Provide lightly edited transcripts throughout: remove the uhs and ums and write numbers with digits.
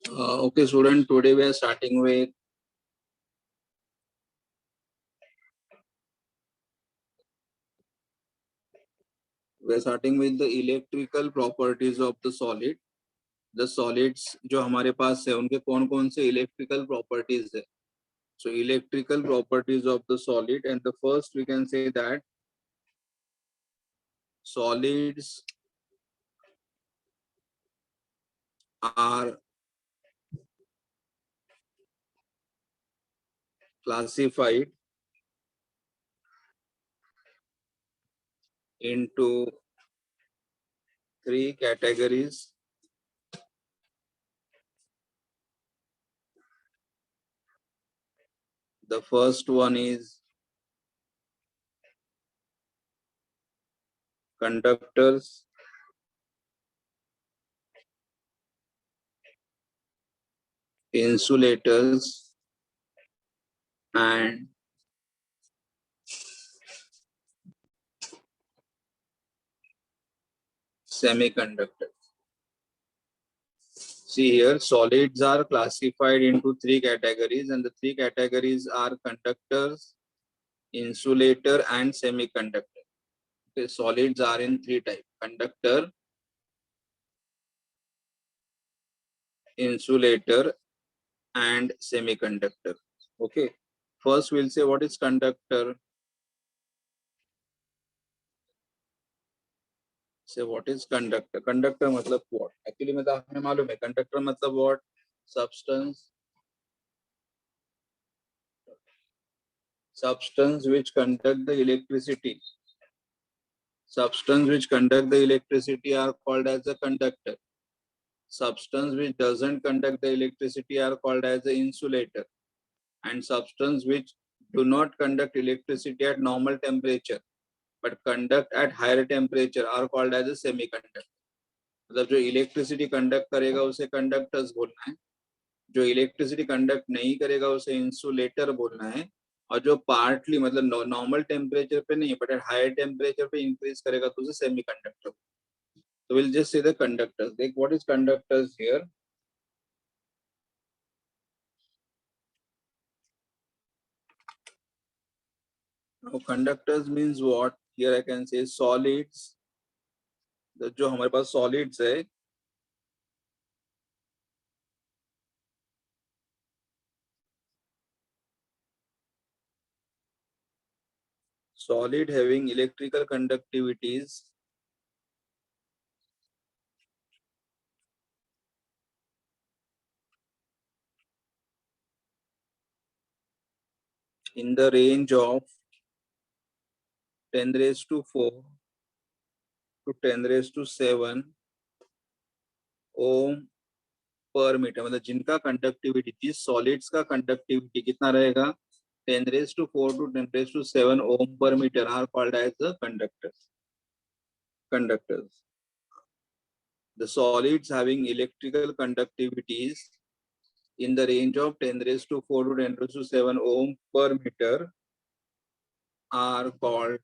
Okay, student. Today we are starting with the electrical properties of the solid. The solids जो हमारे पास है उनके कौन कौन से electrical properties है. So electrical properties of the solid, and the first we can say that solids are classified into three categories. The first one is conductors, insulators, and semiconductors. See here, solids are classified into three categories, and the three categories are conductors, insulator, and semiconductor. Okay, solids are in three types: conductor, insulator, and semiconductor. Okay, first we'll say what is conductor. Say what is conductor. Conductor मतलब what? Actually मतलब हमें मालूम है conductor मतलब what? Substance which conduct the electricity. Substance which conduct the electricity are called as a conductor. Substance which doesn't conduct the electricity are called as the insulator. And substance which do not conduct electricity at normal temperature but conduct at higher temperature are called as a semiconductor. मतलब जो electricity conduct करेगा उसे conductors बोलना है, जो electricity conduct नहीं करेगा उसे इंसुलेटर बोलना है, और जो पार्टली मतलब नॉर्मल टेम्परेचर पे नहीं बट हायर टेम्परेचर पे इंक्रीज करेगा तो उसे semiconductor. So we'll just say the conductors. Like what is conductors here? Now conductors means what? Here I can say solids. जो हमारे पास solids है, solid having electrical conductivities in the range of 10 raised to 4 to 10 raised to 7 Om per metre. मतलब जिनका conductivity, जिस solids का conductivity कितना रहेगा 10 raised to 4 to 10 raised to 7 ohm per meter are called as the conductors. The solids having electrical conductivities in the range of 10 raised to 4 to 10 raised to 7 ohm per meter are called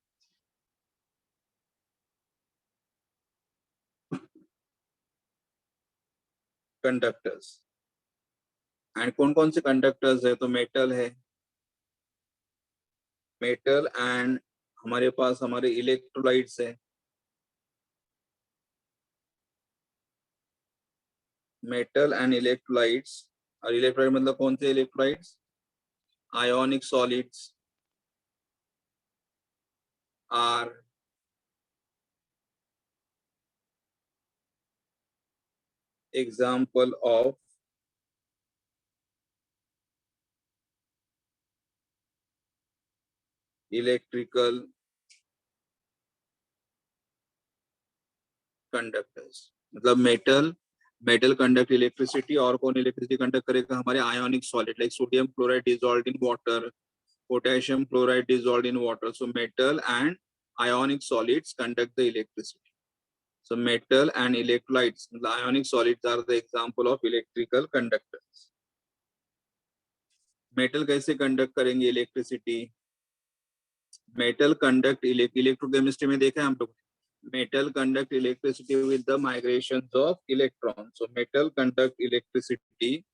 conductors. And कौन कौन से conductors है? तो metal है, metal and हमारे पास हमारे electrolytes है, metal and electrolytes. और इलेक्ट्रोलाइट मतलब कौन से electrolytes? Ionic solids are example of electrical conductors. मतलब मेटल कंडक्ट इलेक्ट्रिसिटी, और कौन इलेक्ट्रिसिटी कंडक्ट करेगा? हमारे ionic solid like sodium chloride dissolved in water, potassium chloride dissolved in water. So metal and ionic solids conduct the electricity. So metal and electrolytes, the ionic solids are the example of electrical conductors. Metal कैसे conduct करेंगे electricity? Metal conduct electrochemistry में देखा है हम लोग. metal conduct electricity with the migrations of electrons. So metal conduct electricity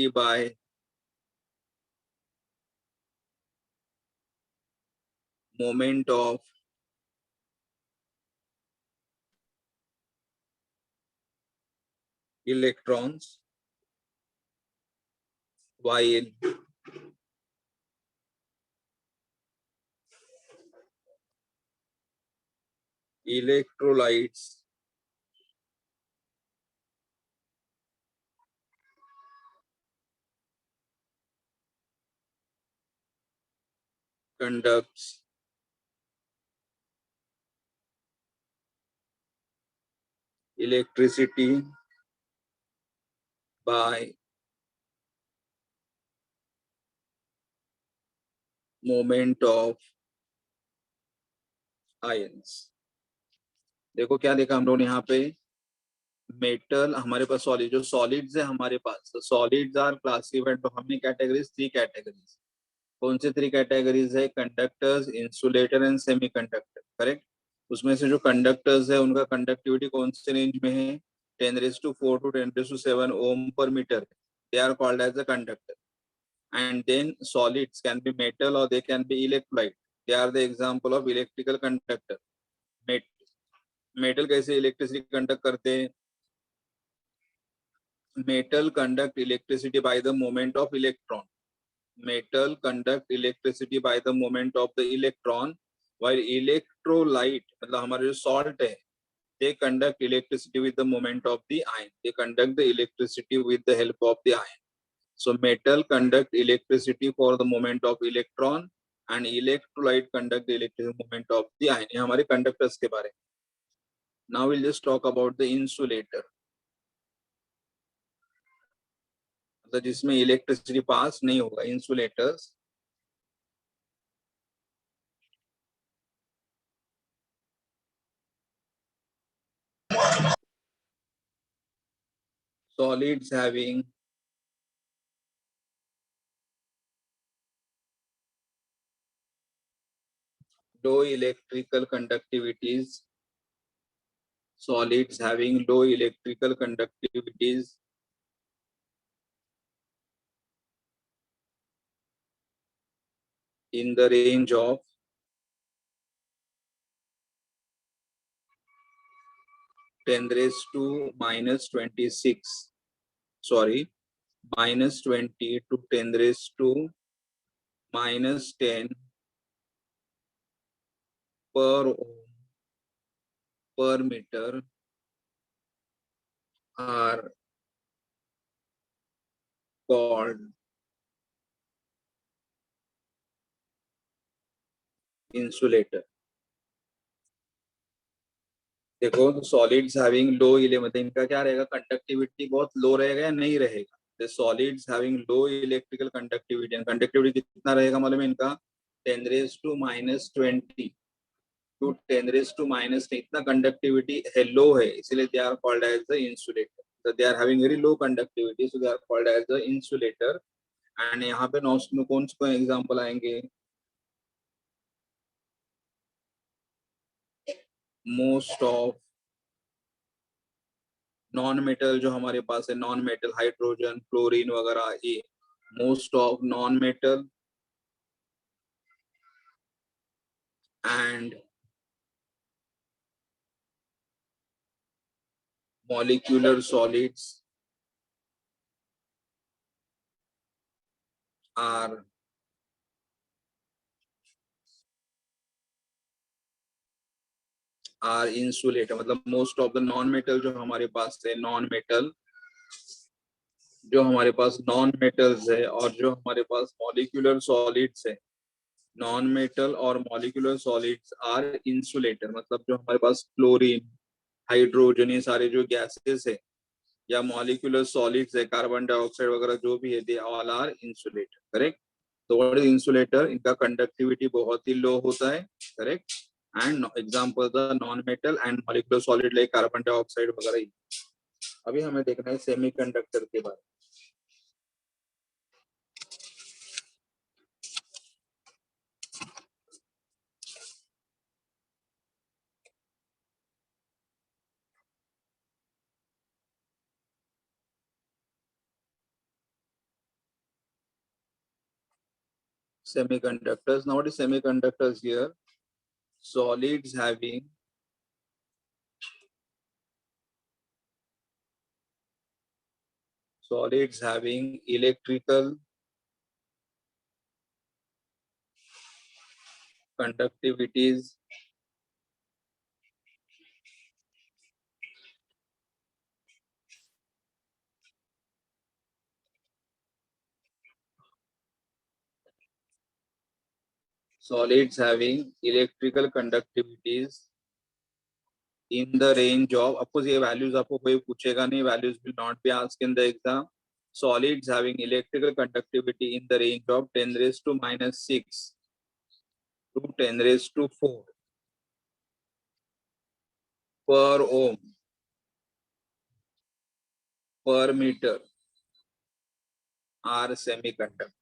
by moment of electrons, while electrolytes conducts electricity by moment of ions. देखो क्या देखा हम लोग यहाँ पे, मेटल हमारे पास सॉलिड, जो सॉलिड्स है हमारे पास, सॉलिड्स आर क्लासिफाइड, तो हमने कैटेगरीज, 3 कैटेगरीज, कौन से 3 कैटेगरीज है, conductors, insulator and semiconductor, correct. उसमें से जो कंडक्टर्स है उनका कंडक्टिविटी कौन से रेंज में है, 10⁴ to 10⁷ ohm per metre, they are called as a conductor. And then solids can be metal or they can be electrolyte, they are the example of electrical conductor. Metal कैसे electricity conduct करते हैं, metal conduct electricity by the moment of electron. Metal conduct electricity by the moment of the electron, while electrolyte मतलब हमारे जो salt है, they conduct electricity with the moment of the ion, they conduct the electricity with the help of the ion. So metal conduct electricity for the moment of electron and electrolyte conduct the electricity moment of the ion. ये हमारे conductors के बारे में. Now we'll just talk about the insulator, मतलब जिसमें electricity pass नहीं होगा, insulators. Solids having low electrical conductivities, solids having low electrical conductivities in the range of 10⁻²⁻26, sorry, -20 to 10⁻10 per ohm per meter are called insulator. देखो solids having low मतलब इनका क्या रहेगा, conductivity बहुत लो रहेगा या नहीं रहेगा, the solids having low electrical conductivity, conductivity कितना रहेगा मालूम है इनका, 10⁻20 टू 10⁻⁻, इतना कंडक्टिविटी है, लो है, इसलिए they are called as the insulator. so they are having very low conductivity, so they are called as the insulator. And यहाँ पे नॉस्ट में कौन से एग्जांपल आएंगे, मोस्ट ऑफ नॉन मेटल जो हमारे पास है, नॉन मेटल हाइड्रोजन क्लोरीन वगैरह, ये most of non metal and molecular solids are insulator, मतलब most of the non metal जो हमारे पास है, नॉन मेटल जो हमारे पास नॉन मेटल्स है और जो हमारे पास मॉलिक्यूलर सॉलिड्स है, नॉन मेटल और मॉलिक्यूलर सॉलिड्स आर इंसुलेटर, मतलब जो हमारे पास क्लोरीन हाइड्रोजन ये सारे जो गैसेस है या मॉलिक्यूलर सॉलिड्स है, कार्बन डाइऑक्साइड वगैरह जो भी है, they all are insulator, correct. तो व्हाट इज इंसुलेटर, इनका कंडक्टिविटी बहुत ही लो होता है, correct. And example the non metal and molecular solid like carbon dioxide वगैरह. अभी हमें देखना है सेमीकंडक्टर के बारे में। Semiconductors. Now what is semiconductors here? Solids having electrical conductivities solids having electrical conductivities in the range of, of course ये values आपको कोई पूछेगा नहीं, values will not be asked in the exam. Solids having electrical conductivity in the range of 10 raised to minus 6 to 10 raised to 4 per ohm per meter are semiconductors.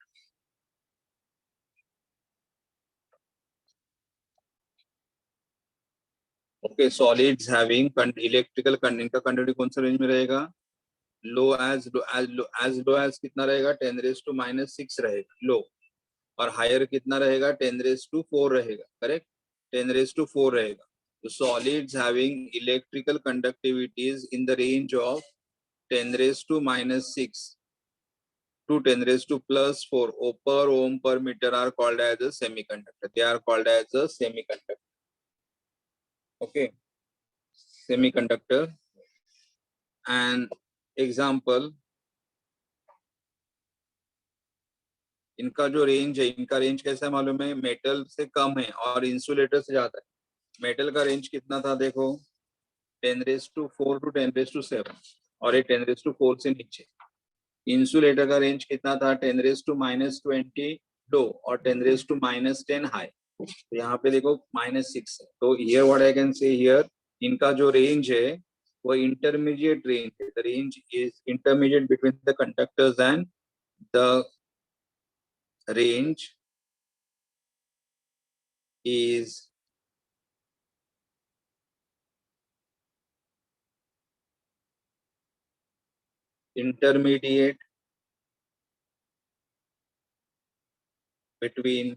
Okay, solids having electrical इनका conductivity कौन सा range में रहेगा? लो as कितना रहेगा? 10 raise to minus 6 रहेगा लो, और higher कितना रहेगा? 10 रेज टू 4 रहेगा, करेक्ट? 10 रेज टू 4 रहेगा. तो solids having electrical conductivities in the range of 10 raise to minus 6 to 10 raised to plus 4 per ohm per meter are called as a semiconductor. They are called as a semiconductor. Okay, semiconductor. And example, इनका जो range है, इनका range कैसा है मालूम है? Metal से कम है और इंसुलेटर से ज्यादा है. मेटल का रेंज कितना था देखो? 10 raise to 4 to 10 raise to 7, और ये 10 रेज टू 4 से नीचे. इंसुलेटर का रेंज कितना था? 10 रेज टू माइनस 20 लो और 10 रेज टू माइनस 10 हाई. तो यहाँ पे देखो माइनस 6 है. तो here what I can say here, इनका जो रेंज है वो इंटरमीडिएट रेंज है. The range is intermediate between the conductors and the range is intermediate between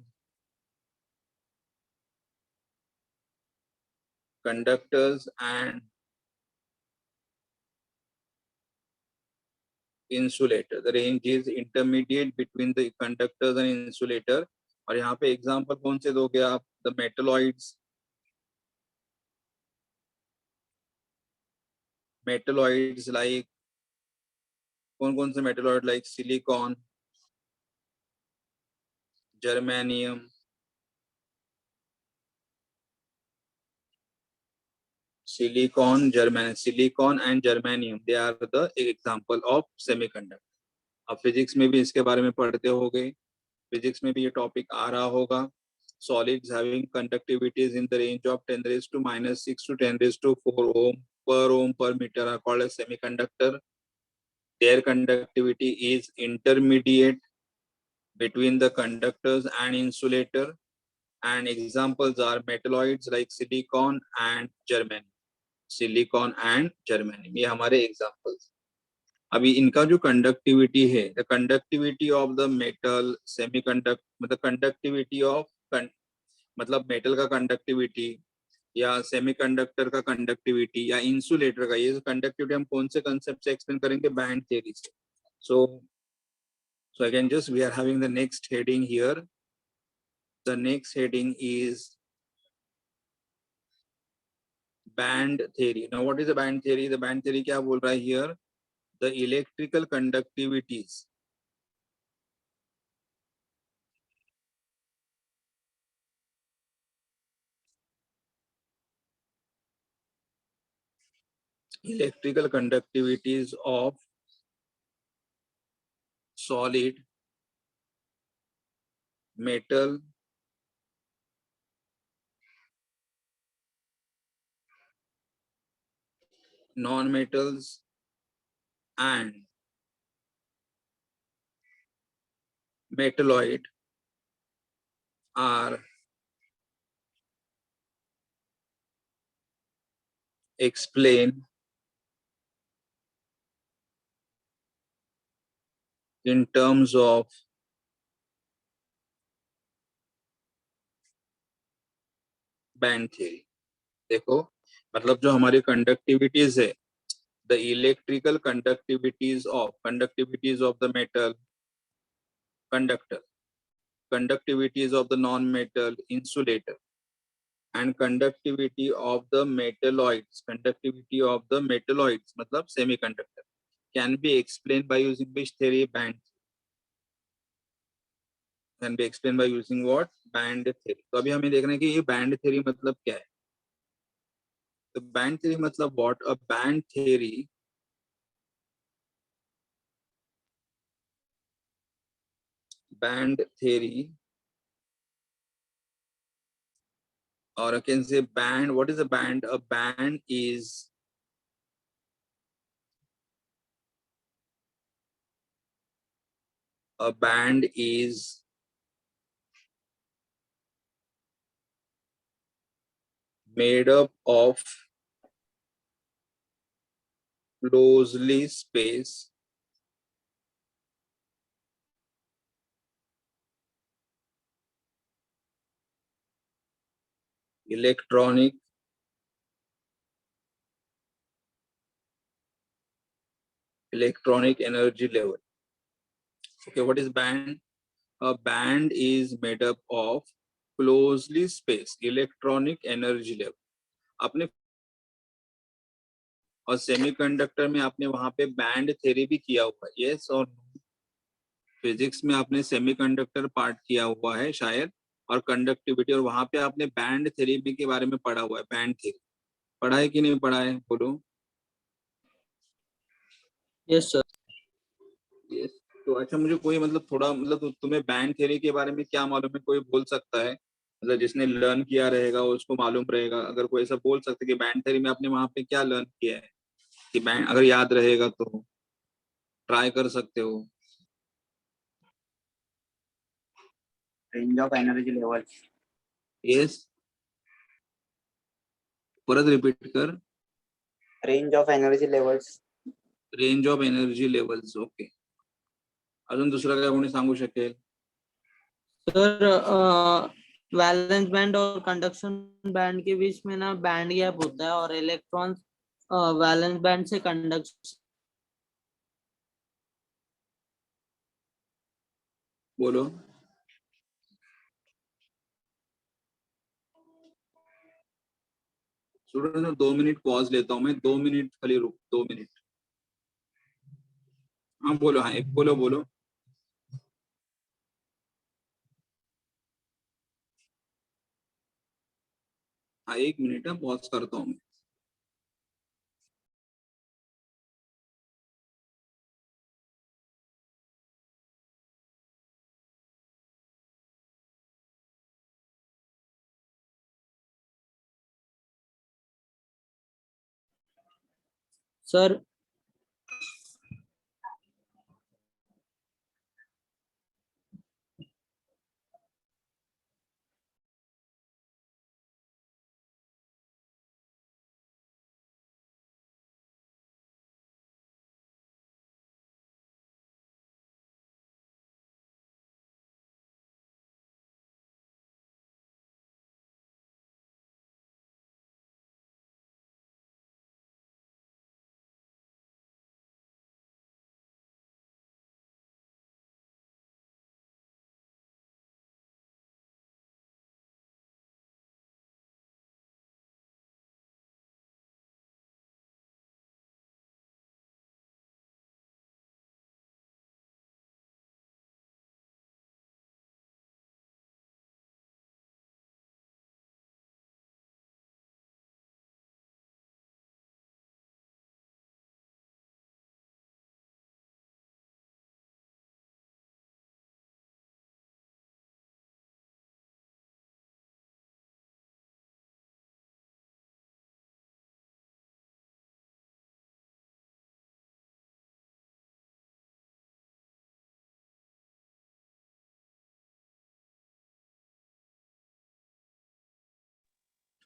conductors and insulator. The range is intermediate between the conductors and insulator. और यहाँ पे example कौन से दोगे आप? द मेटलॉइड्स लाइक, कौन कौन से metalloid? Like silicon, germanium, silicon, silicon and germanium, they are the example of semiconductor. अब फिजिक्स में भी इसके बारे में पढ़ते होगे, फिजिक्स में भी ये टॉपिक आ रहा होगा. Solids having conductivities in the range of 10 raised to minus 6 to 10 raised to 4 ohm per meter are called as semiconductor. Their conductivity is intermediate between the conductors and insulator. And examples are metalloids like silicon and germanium. Silicon and germanium, ये हमारे examples. अभी इनका जो conductivity है, the conductivity of the metal semiconductor, मतलब conductivity of मतलब metal का conductivity या सेमीकंडक्टर का कंडक्टिविटी या इंसुलेटर का, ये कंडक्टिविटी हम कौन से कंसेप्ट से एक्सप्लेन करेंगे? बैंड थ्योरी से. so again just we are having the next heading here. The next heading is band theory. Now what is the band theory? The band theory क्या बोल रहा है here? The electrical conductivities of solid, metal, non-metals and metalloid are explained in terms of band theory. देखो, मतलब जो हमारी conductivities है, the electrical conductivities of the metal conductor, conductivities of the non metal insulator and conductivity of the metalloids मतलब semiconductor can be explained by using which theory? Band can be explained by using what? Band theory। तो अभी हमें देखना है कि ये band theory मतलब क्या है। तो बैंड थ्योरी मतलब what? A band theory or I can say band, what is a band? A band is made up of closely spaced electronic energy level। Okay, what is band? A band is made up of closely spaced electronic energy level। आपने और semiconductor में आपने वहां पे band theory भी किया हुआ है, यस और फिजिक्स में आपने सेमीकंडक्टर पार्ट किया हुआ है शायद, और कंडक्टिविटी, और वहां पे आपने बैंड थ्योरी के बारे में पढ़ा हुआ है। बैंड थ्योरी पढ़ा है कि नहीं पढ़ा है, बोलो। Yes sir. यस। तो अच्छा, मुझे कोई मतलब थोड़ा मतलब तुम्हें बैंड थ्योरी के बारे में क्या मालूम है, कोई बोल सकता है? मतलब जिसने लर्न किया रहेगा उसको मालूम रहेगा। अगर कोई ऐसा बोल सकता है कि बैंड थ्योरी में आपने वहां पे क्या लर्न किया है, कि बैंड अगर याद रहेगा तो ट्राई कर सकते हो। Range of energy levels. Yes, परत रिपीट कर। Range of energy levels. Range of energy levels, okay. अजून दुसरा काय कोणी सांगू शकेल? सर वैलेंस बैंड और कंडक्शन बैंड के बीच में ना बैंड गैप होता है और इलेक्ट्रॉन वैलेंस बैंड से कंडक्शन। बोलो। स्टूडेंट 2 मिनट पॉज लेता हूँ मैं, 2 मिनट खाली रुक, 2 मिनट। हाँ बोलो, हाँ एक बोलो बोलो। हाँ 1 मिनट है, पॉज करता हूँ मैं। सर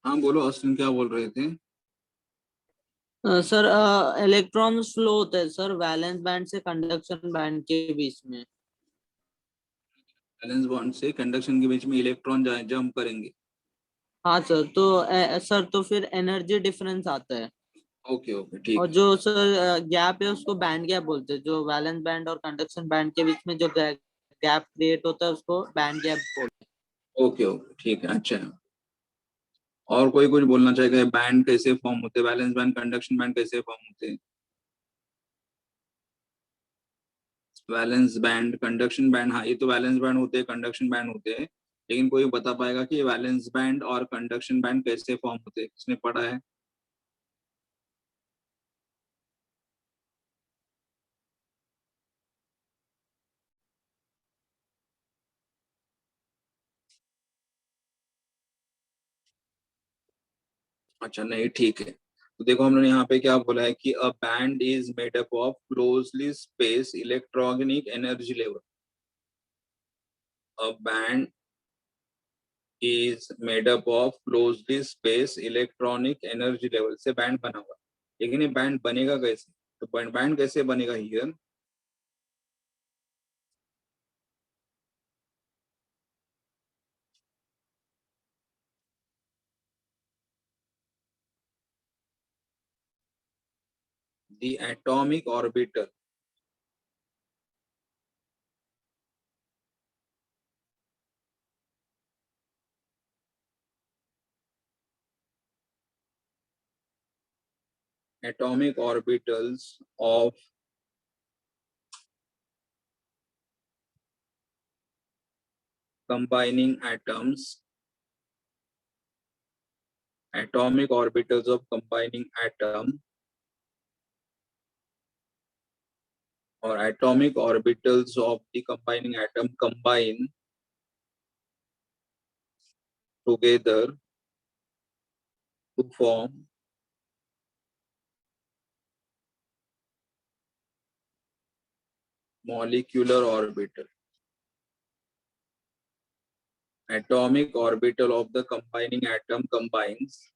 हाँ बोलो अश्विन, क्या बोल रहे थे? सर इलेक्ट्रॉन्स फ्लो होते हैं सर वैलेंस बैंड से कंडक्शन बैंड के बीच में। वैलेंस बॉन्ड से कंडक्शन के बीच में इलेक्ट्रॉन जंप करेंगे। हाँ सर, तो सर तो फिर एनर्जी डिफरेंस आता है। ओके ओके ठीक और है। जो सर गैप है उसको बैंड गैप बोलते हैं, जो वैलेंस बैंड और कंडक्शन बैंड के बीच में जो गैप क्रिएट होता है उसको बैंड गैप बोलते ओके ओके ठीक है, अच्छा है। और कोई कुछ बोलना चाहेगा? बैंड कैसे फॉर्म होते हैं, वैलेंस बैंड कंडक्शन बैंड कैसे फॉर्म होते हैं? वैलेंस बैंड कंडक्शन बैंड, हाँ ये तो वैलेंस बैंड होते हैं, कंडक्शन बैंड होते हैं। लेकिन कोई बता पाएगा कि वैलेंस बैंड और कंडक्शन बैंड कैसे फॉर्म होते हैं? किसने पढ़ा है? अच्छा नहीं ठीक है। तो देखो हमने यहाँ पे क्या बोला है कि a band is made up of closely space electronic energy level. A band is made up of closely space electronic energy level से बैंड बना हुआ है। लेकिन ये बैंड बनेगा कैसे? तो बैंड कैसे बनेगा here? The atomic orbital atomic orbitals of combining atoms, atomic orbitals of combining atom or atomic orbitals of the combining atom combine together to form molecular orbital. Atomic orbital of the combining atom combines,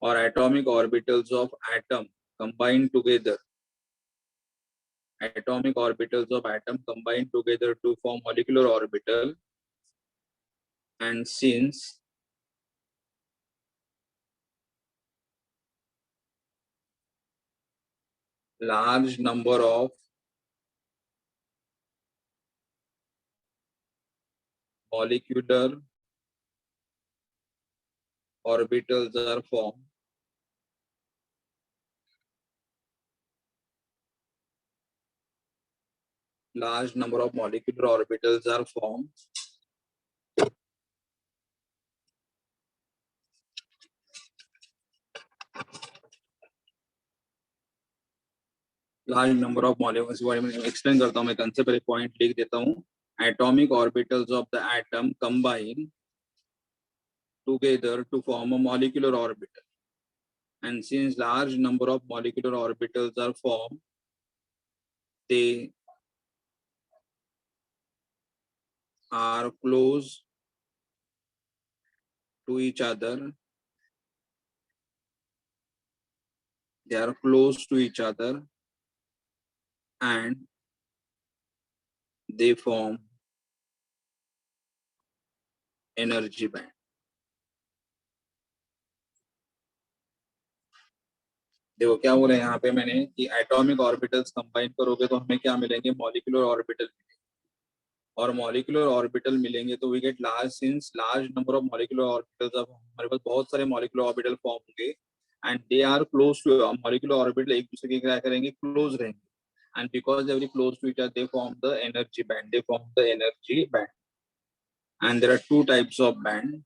or atomic orbitals of atom combine together. Atomic orbitals of atom combine together to form molecular orbital, and since large number of molecular orbitals are formed, large number of molecular orbitals are formed, large number of molecules, explain करता हूँ मैं concept, पहले point लिख देता हूँ। atomic orbitals of the atom combine together to form a molecular orbital, and since large number of molecular orbitals are formed, they are close to each other. They are close to each other and they form energy band. देखो क्या बोला यहाँ पे मैंने कि atomic orbitals combine करोगे तो हमें क्या मिलेंगे? Molecular orbital. और मॉलिक्यूलर ऑर्बिटल मिलेंगे तो we get large, since large number of molecular orbitals, अब हमारे पास बहुत सारे मॉलिक्यूलर ऑर्बिटल फॉर्म होंगे and they are close to, molecular orbital एक दूसरे के क्या करेंगे? क्लोज रहेंगे, and because they are close to each other they form the energy band, they form the energy band. And there are two types of band.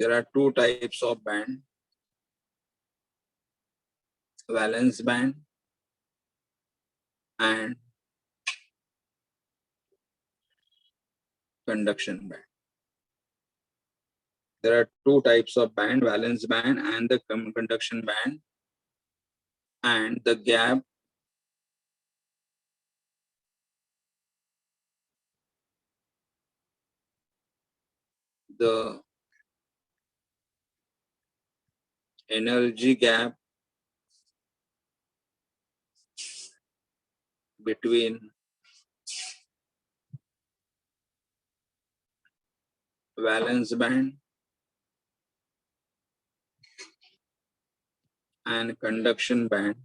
There are two types of band: valence band and conduction band. there are two types of band, valence band and the conduction band, and the gap the energy gap between valence band and conduction band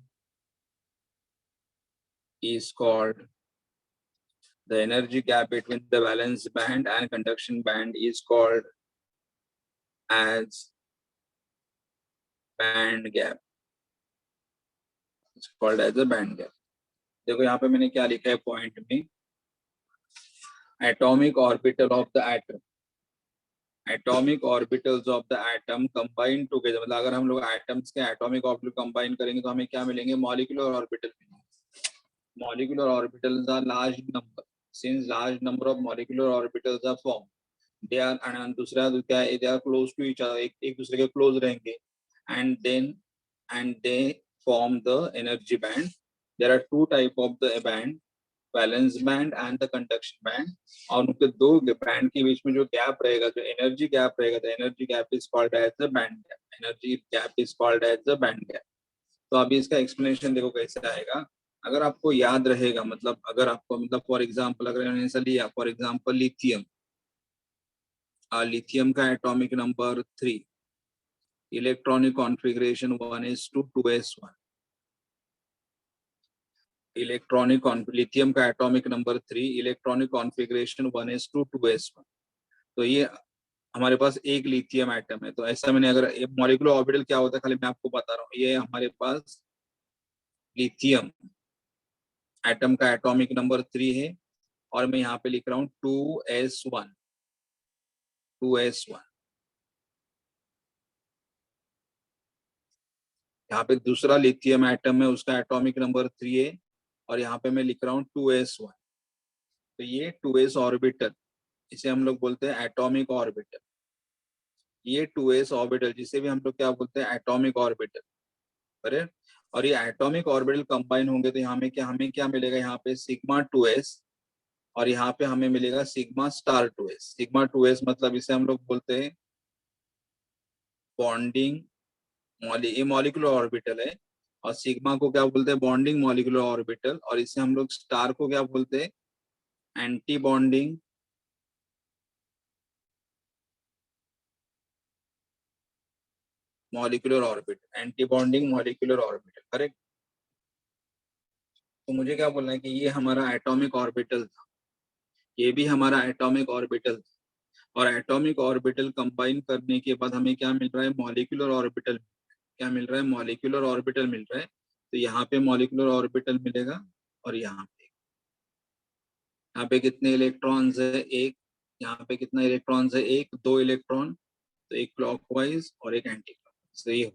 is called, the energy gap between the valence band and conduction band is called as band gap. It's called as a band gap. देखो यहाँ पे मैंने क्या लिखा है point में, atomic orbital of the atom, atomic orbitals of the atom combined together, मतलब अगर हम लोग atoms के atomic orbital combine करेंगे तो हमें क्या मिलेंगे, molecular orbital मिलेंगे. Molecular orbitals are large number. Since large number of molecular orbitals are formed, they are, and दूसरा क्या है, they are close to each other, एक दूसरे के close रहेंगे, and they form the energy band. There are two type of the band, valence band and the conduction band. और उनके दो बैंड के बीच में जो गैप रहेगा, जो एनर्जी गैप रहेगा, the energy gap is called as the band gap. Energy gap is called as the band gap. तो अभी इसका एक्सप्लेनेशन देखो कैसे आएगा. अगर आपको याद रहेगा, मतलब अगर आपको, मतलब फॉर एग्जांपल अगर मैंने ऐसा लिया, फॉर एग्जांपल लिथियम, लिथियम का atomic number 3, electronic configuration 1s2 2s1. Electronic lithium का atomic number 3, electronic configuration 1s2 2s1. तो ये हमारे पास एक लिथियम एटम है. तो ऐसा मैंने, अगर मॉलिक्यूलर ऑर्बिटल क्या होता है खाली मैं आपको बता रहा हूँ. ये हमारे पास लिथियम एटम का एटॉमिक नंबर 3 है और मैं यहाँ पे लिख रहा हूँ 2s1. यहाँ पे दूसरा लिथियम एटम है, उसका एटॉमिक नंबर 3 है और यहाँ पे मैं लिख रहा हूँ 2s1. तो ये 2s ऑर्बिटल, इसे हम लोग बोलते हैं एटॉमिक ऑर्बिटल. ये 2s ऑर्बिटल जिसे भी हम लोग क्या बोलते हैं, एटॉमिक ऑर्बिटल. करेक्ट. और ये एटॉमिक ऑर्बिटल कंबाइन होंगे तो हमें क्या मिलेगा, यहाँ पे सिग्मा 2s और यहाँ पे हमें मिलेगा sigma star 2s. Sigma 2s मतलब इसे हम लोग बोलते हैं बॉन्डिंग, ये मॉलिक्यूलर ऑर्बिटल है. और सिग्मा को क्या बोलते हैं, बॉन्डिंग मॉलिक्यूलर ऑर्बिटल. और इसे हम लोग स्टार को क्या बोलते हैं, anti bonding molecular orbital. Anti bonding molecular orbital. Correct. तो मुझे क्या बोलना है कि ये हमारा एटॉमिक ऑर्बिटल था, ये भी हमारा एटॉमिक ऑर्बिटल था. और एटॉमिक ऑर्बिटल कंबाइन करने के बाद हमें क्या मिल रहा है, मॉलिक्यूलर ऑर्बिटल. क्या मिल रहा है, मॉलिक्यूलर ऑर्बिटल मिल रहा है. तो यहाँ पे मॉलिक्यूलर ऑर्बिटल मिलेगा और यहाँ पे कितने इलेक्ट्रॉन्स है, एक. यहाँ पे कितना इलेक्ट्रॉन्स है, एक. 2 इलेक्ट्रॉन, तो एक क्लॉकवाइज और एक एंटी क्लॉकवाइज. सही हो.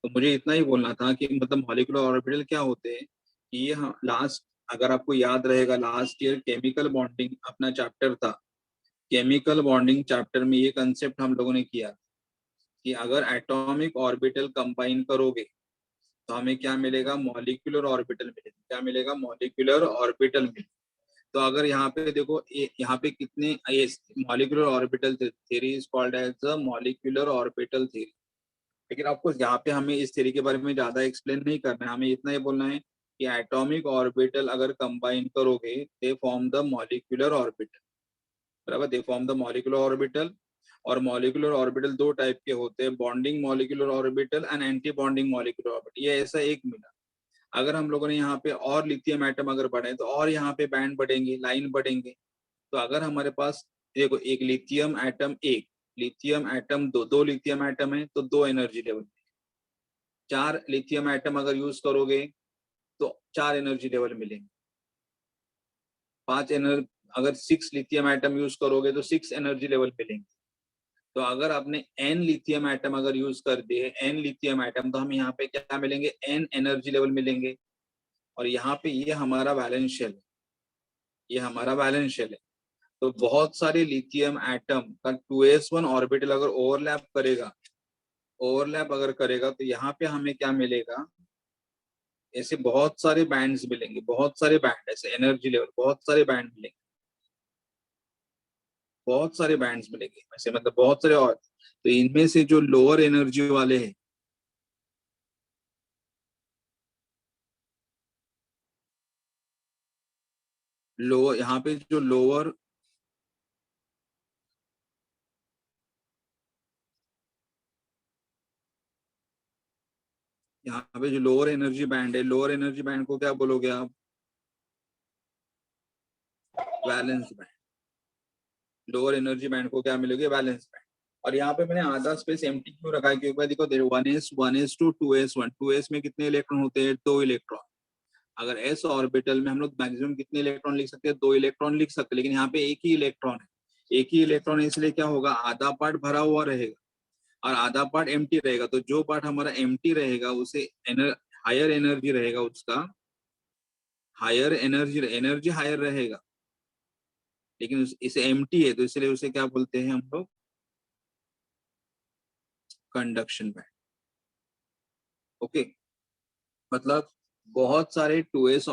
तो मुझे इतना ही बोलना था कि मतलब मॉलिक्यूलर ऑर्बिटल क्या होते हैं कि ये लास्ट, अगर आपको याद रहेगा लास्ट ईयर केमिकल बॉन्डिंग अपना चैप्टर था, केमिकल बॉन्डिंग चैप्टर में ये कंसेप्ट हम लोगों ने किया कि अगर एटॉमिक ऑर्बिटल कंबाइन करोगे तो हमें क्या मिलेगा, मॉलिक्यूलर ऑर्बिटल मिलेगा. क्या मिलेगा, मॉलिक्यूलर ऑर्बिटल मिलेगा. तो अगर यहाँ पे देखो, यहाँ पे कितने molecular orbital theory is called as the molecular orbital theory. लेकिन आपको यहाँ पे हमें इस थ्योरी के बारे में ज्यादा एक्सप्लेन नहीं करना है, हमें इतना ही बोलना है कि एटॉमिक ऑर्बिटल अगर कंबाइन करोगे they form the molecular orbital. बराबर, they form the molecular orbital. और मॉलिक्यूलर ऑर्बिटल दो टाइप के होते हैं, bonding molecular orbital and anti bonding molecular orbital. ये ऐसा एक मिला. अगर हम लोगों ने यहाँ पे और लिथियम एटम अगर बढ़े तो और यहाँ पे बैंड बढ़ेंगे, लाइन बढ़ेंगे. तो अगर हमारे पास देखो एक लिथियम एटम, एक लिथियम एटम, दो लिथियम एटम है तो 2 एनर्जी लेवल. 4 लिथियम एटम अगर यूज करोगे तो 4 एनर्जी लेवल मिलेंगे. 5 एनर्जी, अगर 6 लिथियम एटम यूज करोगे तो 6 एनर्जी लेवल मिलेंगे. तो अगर आपने n लिथियम एटम अगर यूज कर दिए, n लिथियम एटम, तो हमें यहाँ पे क्या मिलेंगे, n एनर्जी लेवल मिलेंगे. और यहाँ पे ये हमारा बैलेंस शेल है, ये हमारा बैलेंस शेल है. तो बहुत सारे लिथियम एटम का 2s1 ऑर्बिटल अगर ओवरलैप अगर करेगा तो यहाँ पे हमें क्या मिलेगा, ऐसे बहुत सारे बैंड्स मिलेंगे, बहुत सारे बैंड, ऐसे एनर्जी लेवल बहुत सारे बैंड मिलेंगे, बहुत सारे बैंड्स मिलेंगे ऐसे, मतलब बहुत सारे। और तो इनमें से जो लोअर एनर्जी वाले हैं, यहाँ पे जो लोअर यहाँ पे जो लोअर एनर्जी बैंड है, लोअर एनर्जी बैंड को क्या बोलोगे आप, valence band. Lower energy band को क्या मिलोगे, वैलेंस बैंड। और यहाँ पे मैंने आधा स्पेस एम्प्टी क्यों रखा है, क्योंकि देखो 1s2 2s1, 2s में कितने इलेक्ट्रॉन होते हैं, 2 इलेक्ट्रॉन। अगर s ऑर्बिटल में हम लोग मैक्सिमम कितने इलेक्ट्रॉन लिख सकते हैं, 2 इलेक्ट्रॉन लिख सकते हैं, लेकिन यहाँ पे एक ही इलेक्ट्रॉन है, एक ही इलेक्ट्रॉन है, इसलिए क्या होगा, आधा पार्ट भरा हुआ रहेगा और आधा पार्ट एम्प्टी रहेगा। तो जो पार्ट हमारा एम्प्टी रहेगा उसे हायर एनर्जी रहेगा, उसका हायर एनर्जी हायर रहेगा, लेकिन इसे एम्प्टी है तो इसलिए उसे क्या बोलते हैं हम लोग, कंडक्शन बैंड। ओके, मतलब बहुत सारे 2s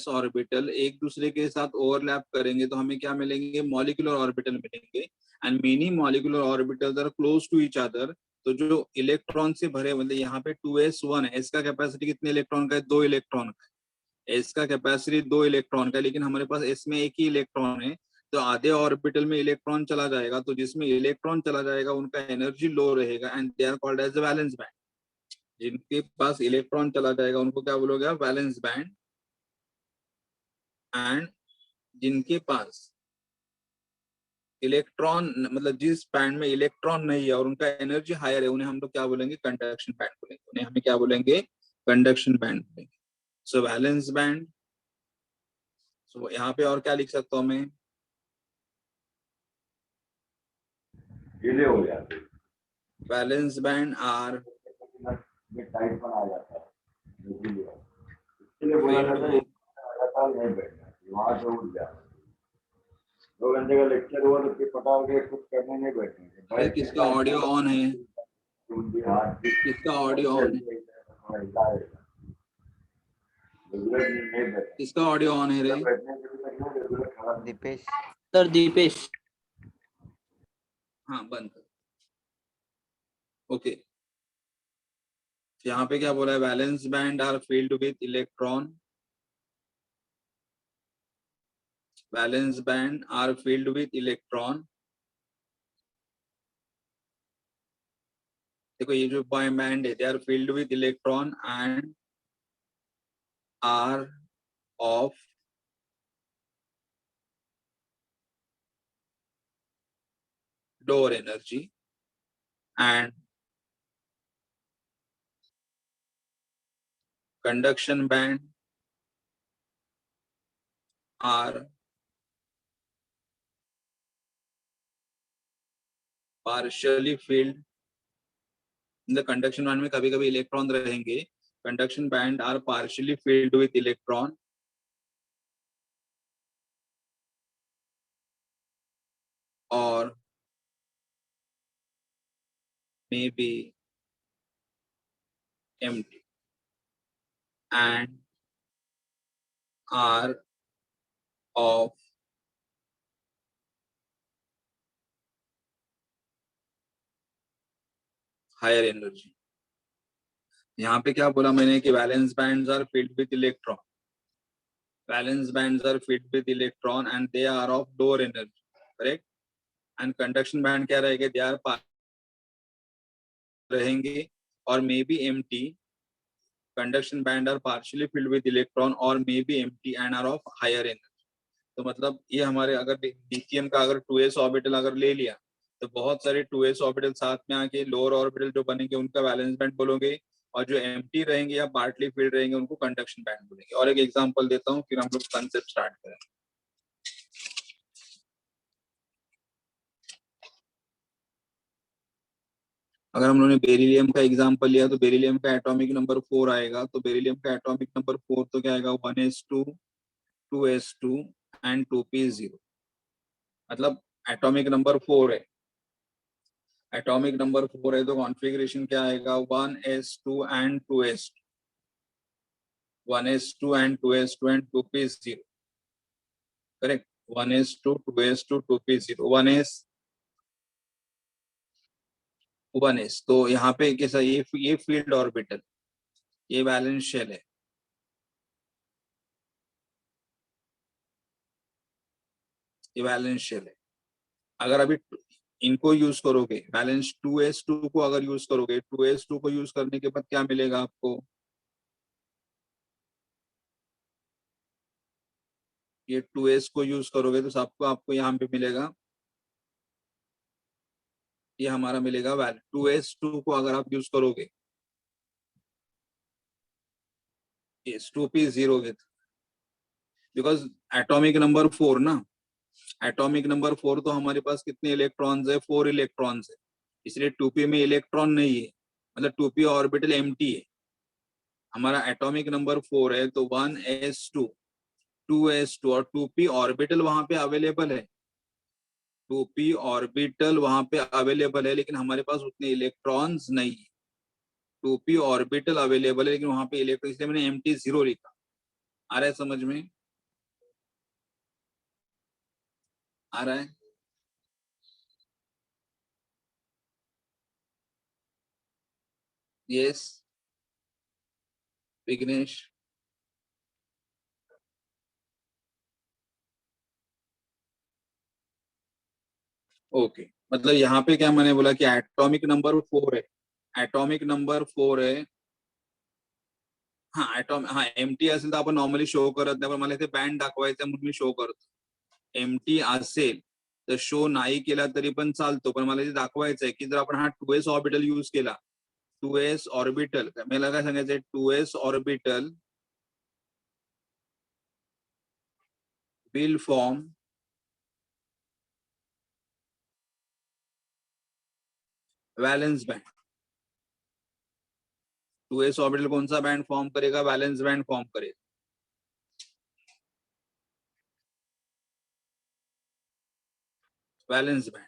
ऑर्बिटल एक दूसरे के साथ ओवरलैप करेंगे तो हमें क्या मिलेंगे, मॉलिक्यूलर ऑर्बिटल मिलेंगे। And many molecular orbitals are close to each other. तो जो इलेक्ट्रॉन से भरे, मतलब यहाँ पे 2s1 है, इसका कैपेसिटी कितने इलेक्ट्रॉन का है, 2 इलेक्ट्रॉन का है। एस का कैपेसिटी 2 इलेक्ट्रॉन का है, लेकिन हमारे पास एस में एक ही इलेक्ट्रॉन है, तो आधे ऑर्बिटल में इलेक्ट्रॉन चला जाएगा, तो जिसमें इलेक्ट्रॉन चला जाएगा उनका एनर्जी लो रहेगा and they are called as valence band. जिनके पास इलेक्ट्रॉन चला जाएगा उनको क्या बोलोगे आप, वैलेंस बैंड। एंड जिनके पास इलेक्ट्रॉन, मतलब जिस बैंड में इलेक्ट्रॉन नहीं है और उनका एनर्जी हायर है, उन्हें हम लोग क्या बोलेंगे, कंडक्शन बैंड बोलेंगे। उन्हें हमें क्या बोलेंगे, कंडक्शन बैंड बोलेंगे। सो वैलेंस बैंड। सो यहाँ पे और क्या लिख सकता हूँ मैं, डिले हो जाते हैं, वैलेंस बैंड आर ये टाइट पर आ जाता है, इसलिए बोला जाता है लगातार नहीं बैठना चाहिए, वहां से उठ जाना। 2 घंटे का लेक्चर हुआ तो फिर पटाव के कुछ करने नहीं बैठने के, अरे किसका ऑडियो ऑन है, उनकी हाथ किसका ऑडियो ऑन है, रेगुलर नहीं बैठना, किसका ऑडियो ऑन है रे, बैठने के लिए तक रेगुलर खड़ा नहीं। दीपेश सर दीपेश। हाँ बंद कर। ओके, यहाँ पे क्या बोला है, valence band are filled with electron, valence band are filled with electron. देखो ये जो बैंड है, they are filled with electron and are of lower energy and conduction band are partially filled। इन कंडक्शन बैंड में कभी कभी electron रहेंगे। Conduction band are partially filled with electron और may be empty and are of higher energy। यहाँ पे क्या बोला मैंने कि valence bands are filled with electron, valence bands are filled with electron and they are of lower energy, correct। and conduction band क्या रहेगा, they are रहेंगे और may be empty. Conduction band are partially filled with electron और may be empty and are of higher energy. तो मतलब ये हमारे, अगर लिथियम का अगर 2s ऑर्बिटल अगर ले लिया तो बहुत सारे 2s ऑर्बिटल साथ में आके लोअर ऑर्बिटल जो बनेंगे उनका वैलेंस बैंड बोलोगे, और जो एम्प्टी रहेंगे या पार्टली फिल्ड रहेंगे उनको कंडक्शन बैंड बोलेंगे। और एक एग्जांपल देता हूँ फिर हम लोग कंसेप्ट स्टार्ट करें। अगर हम लोगों ने बेरिलियम का एग्जांपल लिया तो बेरिलियम का एटॉमिक नंबर 4 आएगा। तो बेरिलियम का एटॉमिक नंबर 4 तो क्या आएगा, 1s2 2s2 एंड 2p0, मतलब एटॉमिक नंबर 4 है, एटॉमिक नंबर 4 है तो कॉन्फ़िगरेशन क्या आएगा, 1s2 and 2s2, 1s2 and 2s2 and 2p0, correct, 1s2 2s2 2p0, 1s, तो यहाँ पे कैसा, ये फील्ड ऑर्बिटल, ये वैलेंस शेल है, ये वैलेंस शेल है। अगर अभी इनको यूज करोगे, बैलेंस 2s2 को अगर यूज करोगे, 2s2 को यूज करने के बाद क्या मिलेगा आपको, ये 2s को यूज करोगे तो सबको आपको यहाँ पे मिलेगा, ये हमारा मिलेगा वैल्यू 2s2 को अगर आप यूज करोगे, yes 2p0 with, because atomic number 4 ना, एटॉमिक नंबर 4 तो हमारे पास कितने इलेक्ट्रॉन्स है, 4 इलेक्ट्रॉन्स है, इसलिए 2p में इलेक्ट्रॉन नहीं है, मतलब 2p ऑर्बिटल एम्प्टी है, हमारा एटॉमिक नंबर 4 है तो 1s2 2s2 और 2p ऑर्बिटल वहां पे अवेलेबल है, 2p ऑर्बिटल वहां पे अवेलेबल है, लेकिन हमारे पास उतने इलेक्ट्रॉन्स नहीं है, 2p ऑर्बिटल अवेलेबल है लेकिन वहां पे इलेक्ट्रॉन, इसलिए मैंने empty 0 लिखा। आ रहा है समझ में, आ रहा है, यस विघ्नेश, ओके, मतलब यहाँ पे क्या मैंने बोला कि एटॉमिक नंबर 4 है, एटॉमिक नंबर 4 है, हाँ हाँ एम्प्टी असेल तर आपण नॉर्मली शो करत नाही, पण मला इथे बँड दाखवायचा म्हणून मी शो करतो, एम्प्टी असेल तर शो नाही केला तरी पण चालतो, पण मला इथे दाखवायचं आहे की जर आपण हा 2s ऑर्बिटल यूज केला, 2s ऑर्बिटल, मला काय सांगायचंय, 2s orbital will form valence band, 2s orbital कौन सा बैंड फॉर्म करेगा, वैलेंस बैंड फॉर्म करेगा, वैलेंस बैंड,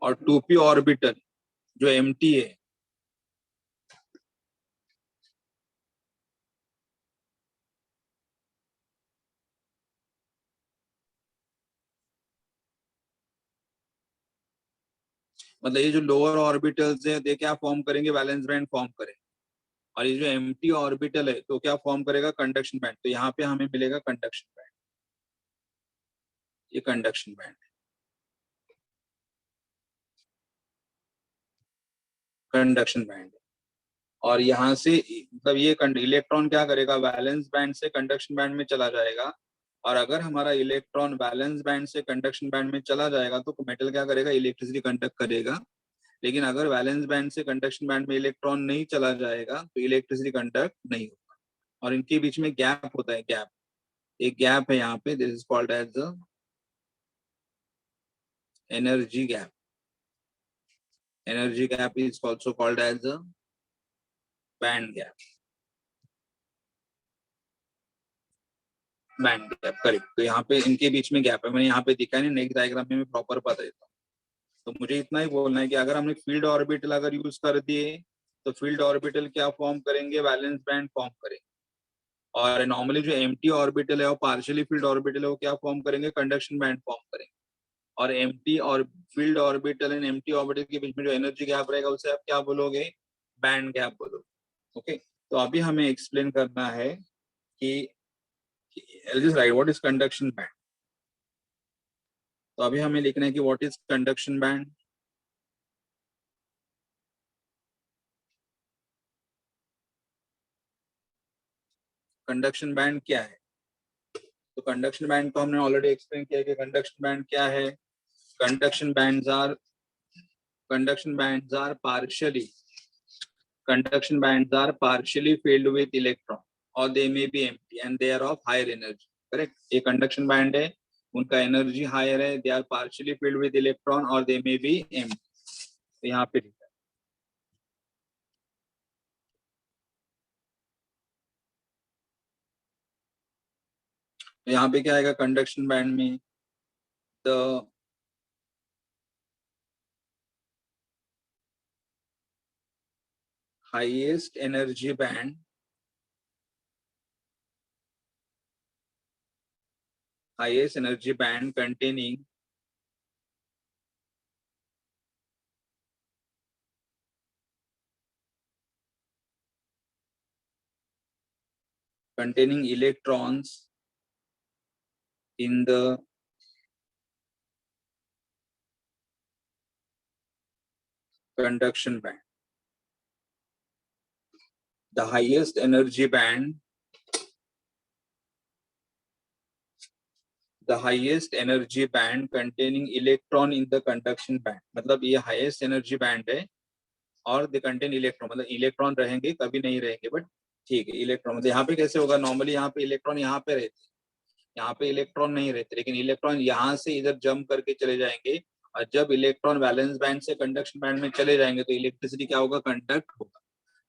और 2p ऑर्बिटल जो एम्प्टी है, मतलब ये जो लोअर ऑर्बिटल्स है ये क्या फॉर्म करेंगे, वैलेंस बैंड फॉर्म करेंगे, और ये जो एम्प्टी ऑर्बिटल है तो क्या फॉर्म करेगा, कंडक्शन बैंड, तो यहाँ पे हमें मिलेगा कंडक्शन बैंड, ये कंडक्शन बैंड, कंडक्शन बैंड, और यहाँ से मतलब ये इलेक्ट्रॉन क्या करेगा, वैलेंस बैंड से कंडक्शन बैंड में चला जाएगा, और अगर हमारा इलेक्ट्रॉन वैलेंस बैंड से कंडक्शन बैंड में चला जाएगा तो मेटल क्या करेगा, इलेक्ट्रिसिटी कंडक्ट करेगा, लेकिन अगर वैलेंस बैंड से कंडक्शन बैंड में इलेक्ट्रॉन नहीं चला जाएगा तो इलेक्ट्रिसिटी कंडक्ट नहीं होगा, और इनके बीच में गैप होता है, गैप, एक गैप है यहाँ पे, this is called as the energy gap, energy gap is also called as the band gap, band gap, correct, तो यहाँ पे इनके बीच में गैप है, मैंने यहाँ पे दिखा नहीं, नेक्स्ट डायग्राम में मैं प्रॉपर बता देता हूँ, तो मुझे इतना ही बोलना है कि अगर हमने फील्ड ऑर्बिटल अगर यूज कर दिए तो फील्ड ऑर्बिटल क्या फॉर्म करेंगे, वैलेंस बैंड फॉर्म करेंगे, और नॉर्मली जो एम्प्टी ऑर्बिटल है और पार्शियली फील्ड ऑर्बिटल है वो क्या फॉर्म करेंगे, कंडक्शन बैंड फॉर्म करेंगे, और एम्प्टी और filled orbital and empty orbital के बीच में जो एनर्जी गैप रहेगा उसे आप क्या बोलोगे, बैंड गैप बोलोगे, ओके, तो अभी हमें एक्सप्लेन करना है कि just right what is conduction band, तो अभी हमें लिखना है कि what is conduction band, conduction band क्या है, तो कंडक्शन बैंड को हमने ऑलरेडी एक्सप्लेन किया कि कंडक्शन बैंड क्या है, conduction bands are, conduction bands are partially, conduction bands are partially filled with electron or they may be empty and they are of higher energy, correct, ये conduction band है, उनका energy higher है, they are partially filled with electron or they may be empty, तो यहाँ पे लिखा यहाँ पे क्या आएगा कंडक्शन बैंड में, the highest energy band containing electrons in the conduction band. The highest energy band containing electron in the conduction band. मतलब ये highest energy band है और they contain electron, मतलब इलेक्ट्रॉन रहेंगे, कभी नहीं रहेंगे, बट ठीक है इलेक्ट्रॉन। मतलब यहाँ पे कैसे होगा, नॉर्मली यहाँ पे इलेक्ट्रॉन यहाँ पे रहते, यहाँ पे इलेक्ट्रॉन नहीं रहते, लेकिन इलेक्ट्रॉन यहाँ से इधर जंप करके चले जाएंगे, और जब इलेक्ट्रॉन वैलेंस बैंड से कंडक्शन बैंड में चले जाएंगे तो इलेक्ट्रिसिटी क्या होगा, कंडक्ट होगा।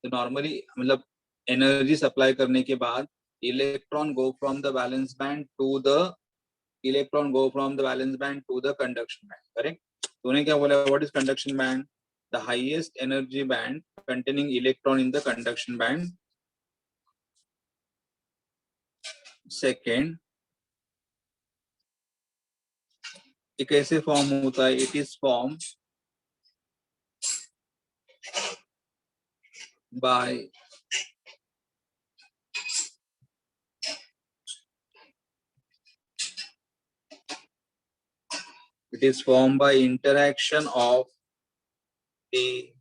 तो नॉर्मली मतलब एनर्जी सप्लाई करने के बाद electron go from the valence band to the conduction band, correct. तो उन्हें क्या बोला, what is conduction band, the highest energy band containing electron in the conduction band. Second, ये कैसे फॉर्म होता है, it is form by interaction of the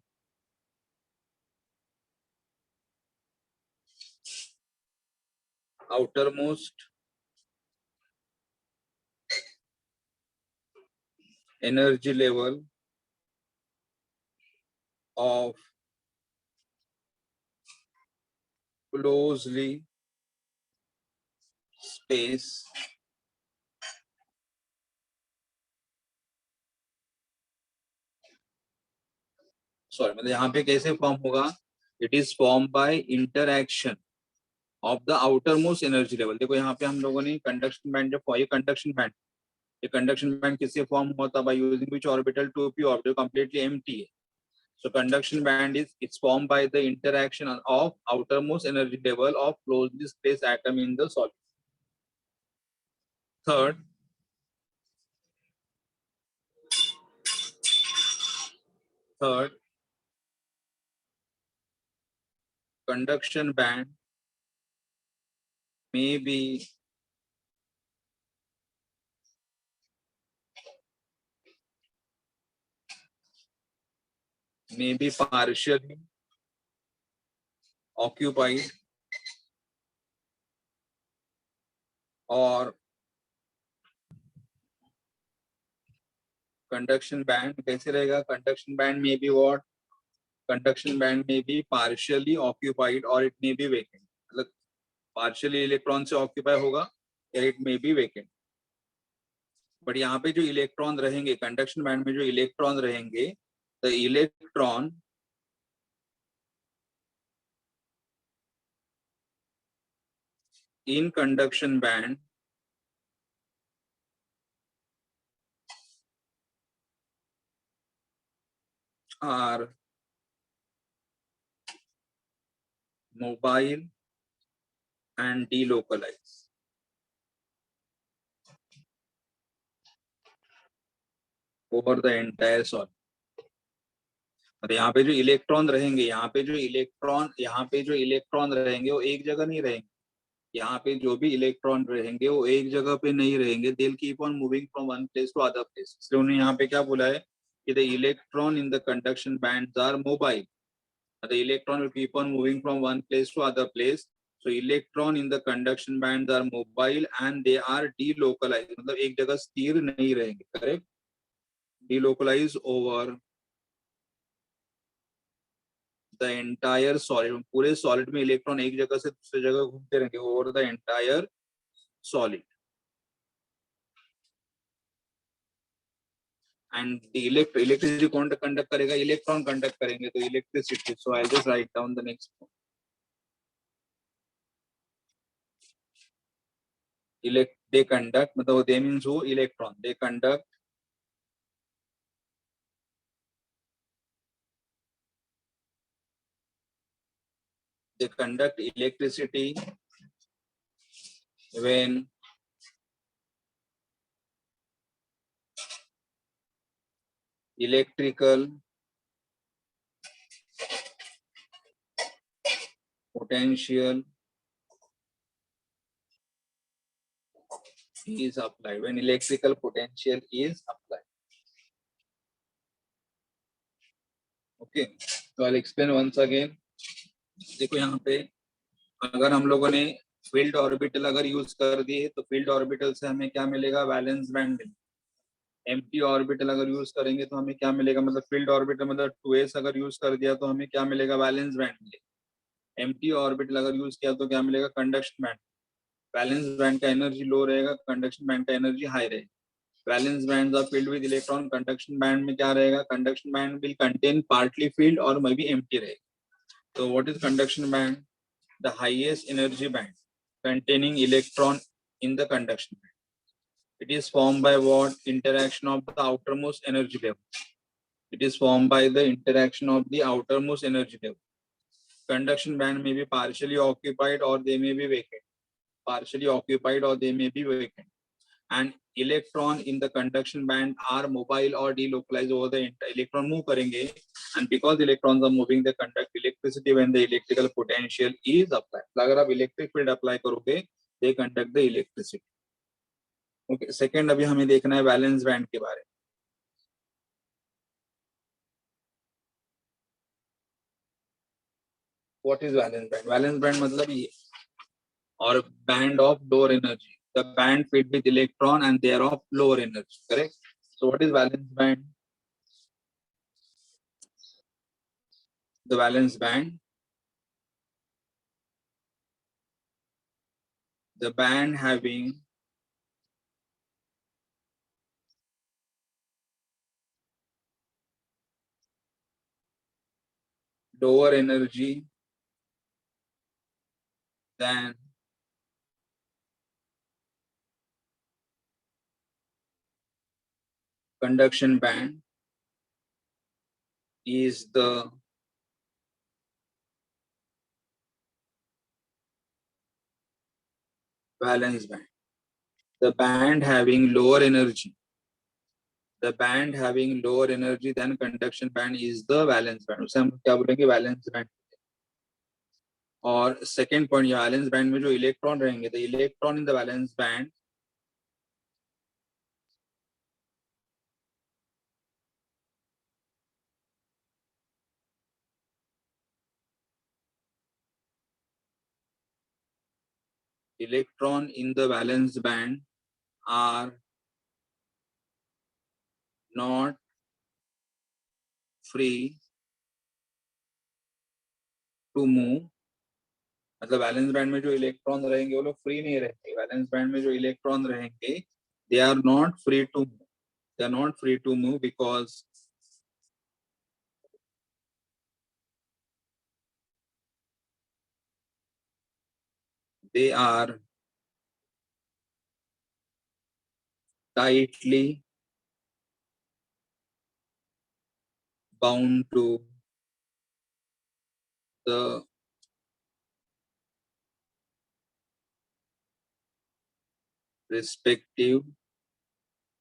outermost energy level of closely spaced मतलब यहाँ पे कैसे फॉर्म होगा, it is form by interaction of the outer most energy level. देखो यहाँ पे हम लोगों ने कंडक्शन बैंड, जब ये कंडक्शन बैंड किससे फॉर्म हुआ था, by using which orbital, 2p orbital, completely empty है। So conduction band it's formed by the interaction of outermost energy level of closely spaced atom in the solid. Third, conduction band may be partially occupied or conduction band कैसे रहेगा, conduction band may be what, conduction band may be partially occupied or it may be vacant, मतलब partially electron से occupy होगा या it may be vacant। But यहाँ पे जो electron रहेंगे कंडक्शन बैंड में, जो इलेक्ट्रॉन रहेंगे, the electron in conduction band are mobile and delocalized। over the entire solid। और यहाँ पे जो इलेक्ट्रॉन रहेंगे, यहाँ पे जो इलेक्ट्रॉन रहेंगे वो एक जगह नहीं रहेंगे, यहाँ पे जो भी इलेक्ट्रॉन रहेंगे वो एक जगह पे नहीं रहेंगे, they'll keep on moving from one place to other place। इसलिए उन्हें यहाँ पे क्या बोला है कि the electron in the conduction bands are mobile, the electron will keep on moving from one place to other place। so electron in the conduction bands are mobile and they are delocalized, मतलब एक जगह स्थिर नहीं रहेंगे, correct. delocalized over the entire solid, पूरे solid में electron एक जगह से दूसरी जगह घूमते रहेंगे over the entire solid। and the electricity कौन कंडक्ट करेगा, इलेक्ट्रॉन कंडक्ट करेंगे, तो electricity. so I'll just write down the next one। they conduct, मतलब they means who? Electron. They conduct electricity when electrical potential is applied. When electrical potential is applied. Okay, so I'll explain once again. देखो यहाँ पे अगर हम लोगों ने filled orbital अगर use कर दिए तो फील्ड ऑर्बिटल से हमें क्या मिलेगा? वैलेंस बैंड मिलेगा। एम्प्टी ऑर्बिटल अगर यूज करेंगे तो हमें क्या मिलेगा? मतलब फील्ड ऑर्बिटल मतलब 2s अगर यूज कर दिया तो हमें क्या मिलेगा? वैलेंस बैंड मिलेगा। एम्प्टी ऑर्बिटल अगर यूज किया तो क्या मिलेगा? Conduction band. वैलेंस बैंड का एनर्जी लो रहेगा, कंडक्शन बैंड का एनर्जी हाई रहेगा। Valence band are filled with electron, conduction band में क्या रहेगा? Conduction band will contain partly filled और मे बी एम्प्टी रहेगा। तो what is conduction band? The highest energy band containing electron in the conduction band. It is formed by what? Interaction of the outermost energy level. It is formed by the interaction of the outermost energy level. Conduction band may be partially occupied or they may be vacant. Partially occupied or they may be vacant. And electron in the conduction band are mobile or delocalized over the electron move करेंगे, and because electrons are moving they conduct electricity when the electrical potential is applied. अगर आप electric field apply करोगे they conduct the electricity. Okay, second अभी हमें देखना है valence band के बारे में. What is valence band? Valence band मतलब ये और band of lower energy. The band filled with electron and they are of lower energy. Correct? So what is valence band? The valence band. The band having lower energy than conduction band is the valence band. The band having lower energy. The band having lower energy than conduction band is the valence band. उसे हम क्या बोलेंगे? Valence band. और second point, valence band में जो electron रहेंगे, the electron in the valence band electron in the valence band are not free to move. मतलब valence band में जो इलेक्ट्रॉन रहेंगे वो लोग फ्री नहीं रहेंगे. वैलेंस बैंड में जो इलेक्ट्रॉन रहेंगे they are not free to move. They are not free to move because they are tightly bound to the respective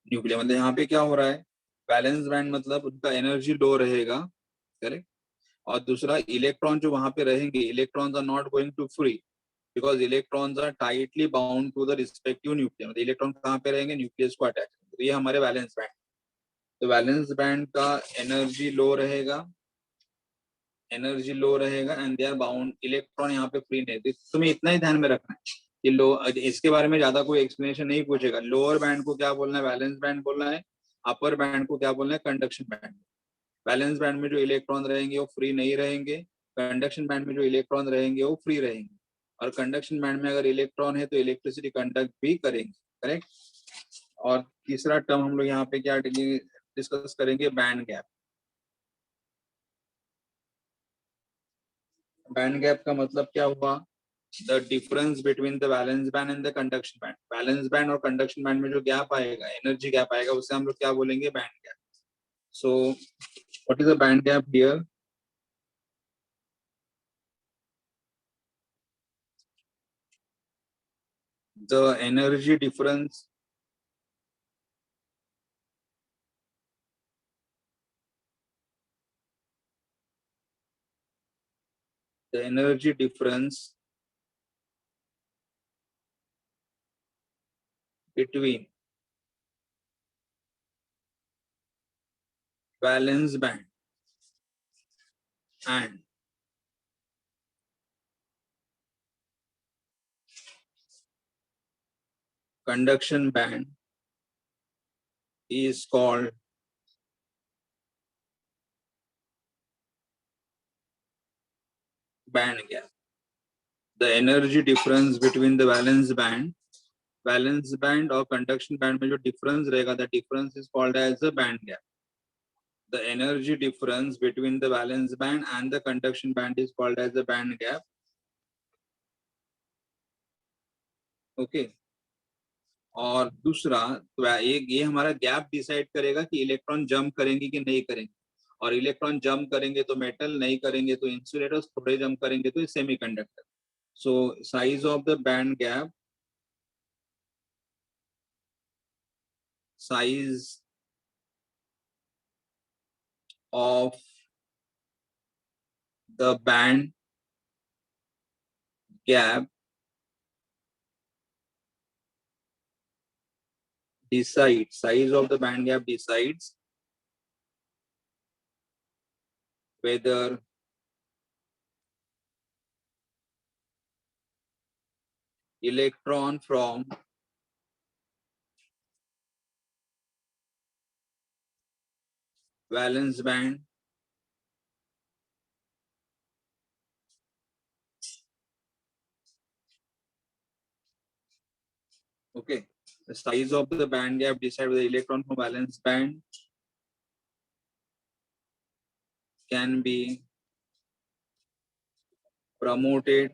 nuclear. मतलब यहाँ पे क्या हो रहा है? बैलेंस बैंड मतलब उनका एनर्जी लो रहेगा. करेक्ट. और दूसरा इलेक्ट्रॉन जो वहां पे रहेंगे, electrons are not going to free because electrons are tightly bound to the respective nuclear. मतलब इलेक्ट्रॉन कहाँ पे रहेंगे? न्यूक्लियस को अटैच. तो ये हमारे वैलेंस बैंड. तो वैलेंस बैंड का एनर्जी लो रहेगा, एनर्जी लो रहेगा and they are bound. Electron यहाँ पे फ्री नहीं. तुम्हें इतना ही ध्यान में रखना है कि लो, इसके बारे में ज्यादा कोई एक्सप्लेनेशन नहीं पूछेगा. लोअर बैंड को क्या बोलना है? वैलेंस बैंड बोलना है. अपर बैंड को क्या बोलना है? Conduction band. वैलेंस बैंड में जो इलेक्ट्रॉन रहेंगे वो फ्री नहीं रहेंगे. कंडक्शन बैंड में जो इलेक्ट्रॉन रहेंगे वो फ्री रहेंगे. और कंडक्शन बैंड में अगर इलेक्ट्रॉन है तो इलेक्ट्रिसिटी कंडक्ट भी करेंगे. करेक्ट. और तीसरा टर्म हम लोग यहाँ पे क्या डिस्कस करेंगे? Band gap. बैंड गैप का मतलब क्या हुआ? the difference between the valence band and the conduction band. Valence band और conduction band में जो gap आएगा, energy gap आएगा, उसे हम लोग क्या बोलेंगे? Band gap. So what is the band gap here? The energy difference between valence band and conduction band is called band gap. The energy difference between the valence band और conduction band में जो difference रहेगा, the difference is called as the band gap. The energy difference between the valence band and the conduction band is called as the band gap. Okay. और दूसरा तो एक ये हमारा गैप डिसाइड करेगा कि इलेक्ट्रॉन जंप करेंगे कि नहीं करेंगे, और इलेक्ट्रॉन जंप करेंगे तो मेटल, नहीं करेंगे तो इंसुलेटर्स, थोड़े जंप करेंगे तो semiconductor. So size of the band gap, size of the band gap decides whether electron from valence band okay, the size of the band gap decides whether electron from valence band can be promoted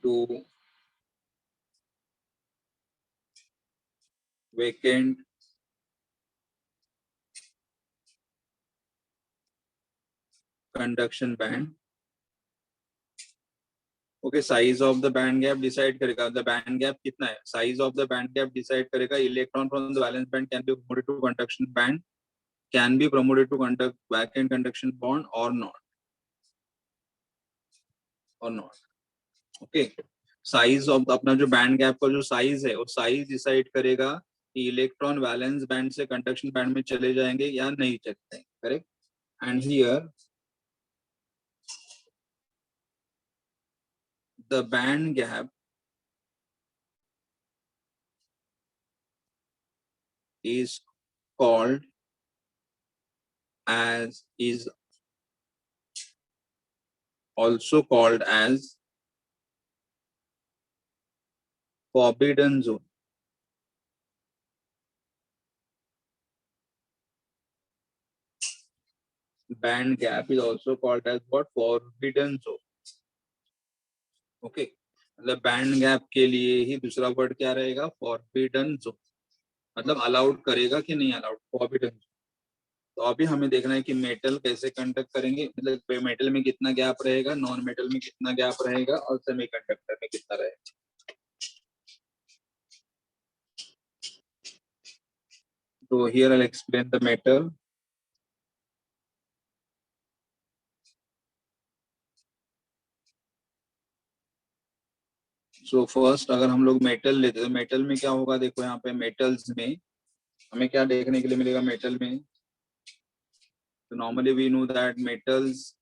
to vacant conduction band. Okay, size of the band gap decide करेगा, the band gap कितना है, size of the band gap decide करेगा electron from the valence band can be promoted to conduction band, can be promoted to conduct vacant conduction bond or not. Okay, size of अपना जो band gap का जो size है, वो size decide करेगा कि electron valence band से conduction band में चले जाएंगे या नहीं चले जाएंगे, correct? And here the band gap is called as, is also called as forbidden zone. Band gap is also called as what? Forbidden zone. Okay, मतलब बैंड गैप के लिए ही दूसरा वर्ड क्या रहेगा? Forbidden zone. मतलब अलाउड करेगा कि नहीं अलाउड, फॉरबिडन जोन. तो अभी हमें देखना है कि मेटल कैसे कंडक्ट करेंगे, मतलब मेटल में कितना गैप रहेगा, नॉन मेटल में कितना गैप रहेगा, और सेमीकंडक्टर में कितना रहेगा. So here I'll explain the metal. So first अगर हम लोग मेटल लेते हैं, मेटल में क्या होगा, देखो यहाँ पे मेटल्स में हमें क्या देखने के लिए मिलेगा मेटल में. So normally we know that metals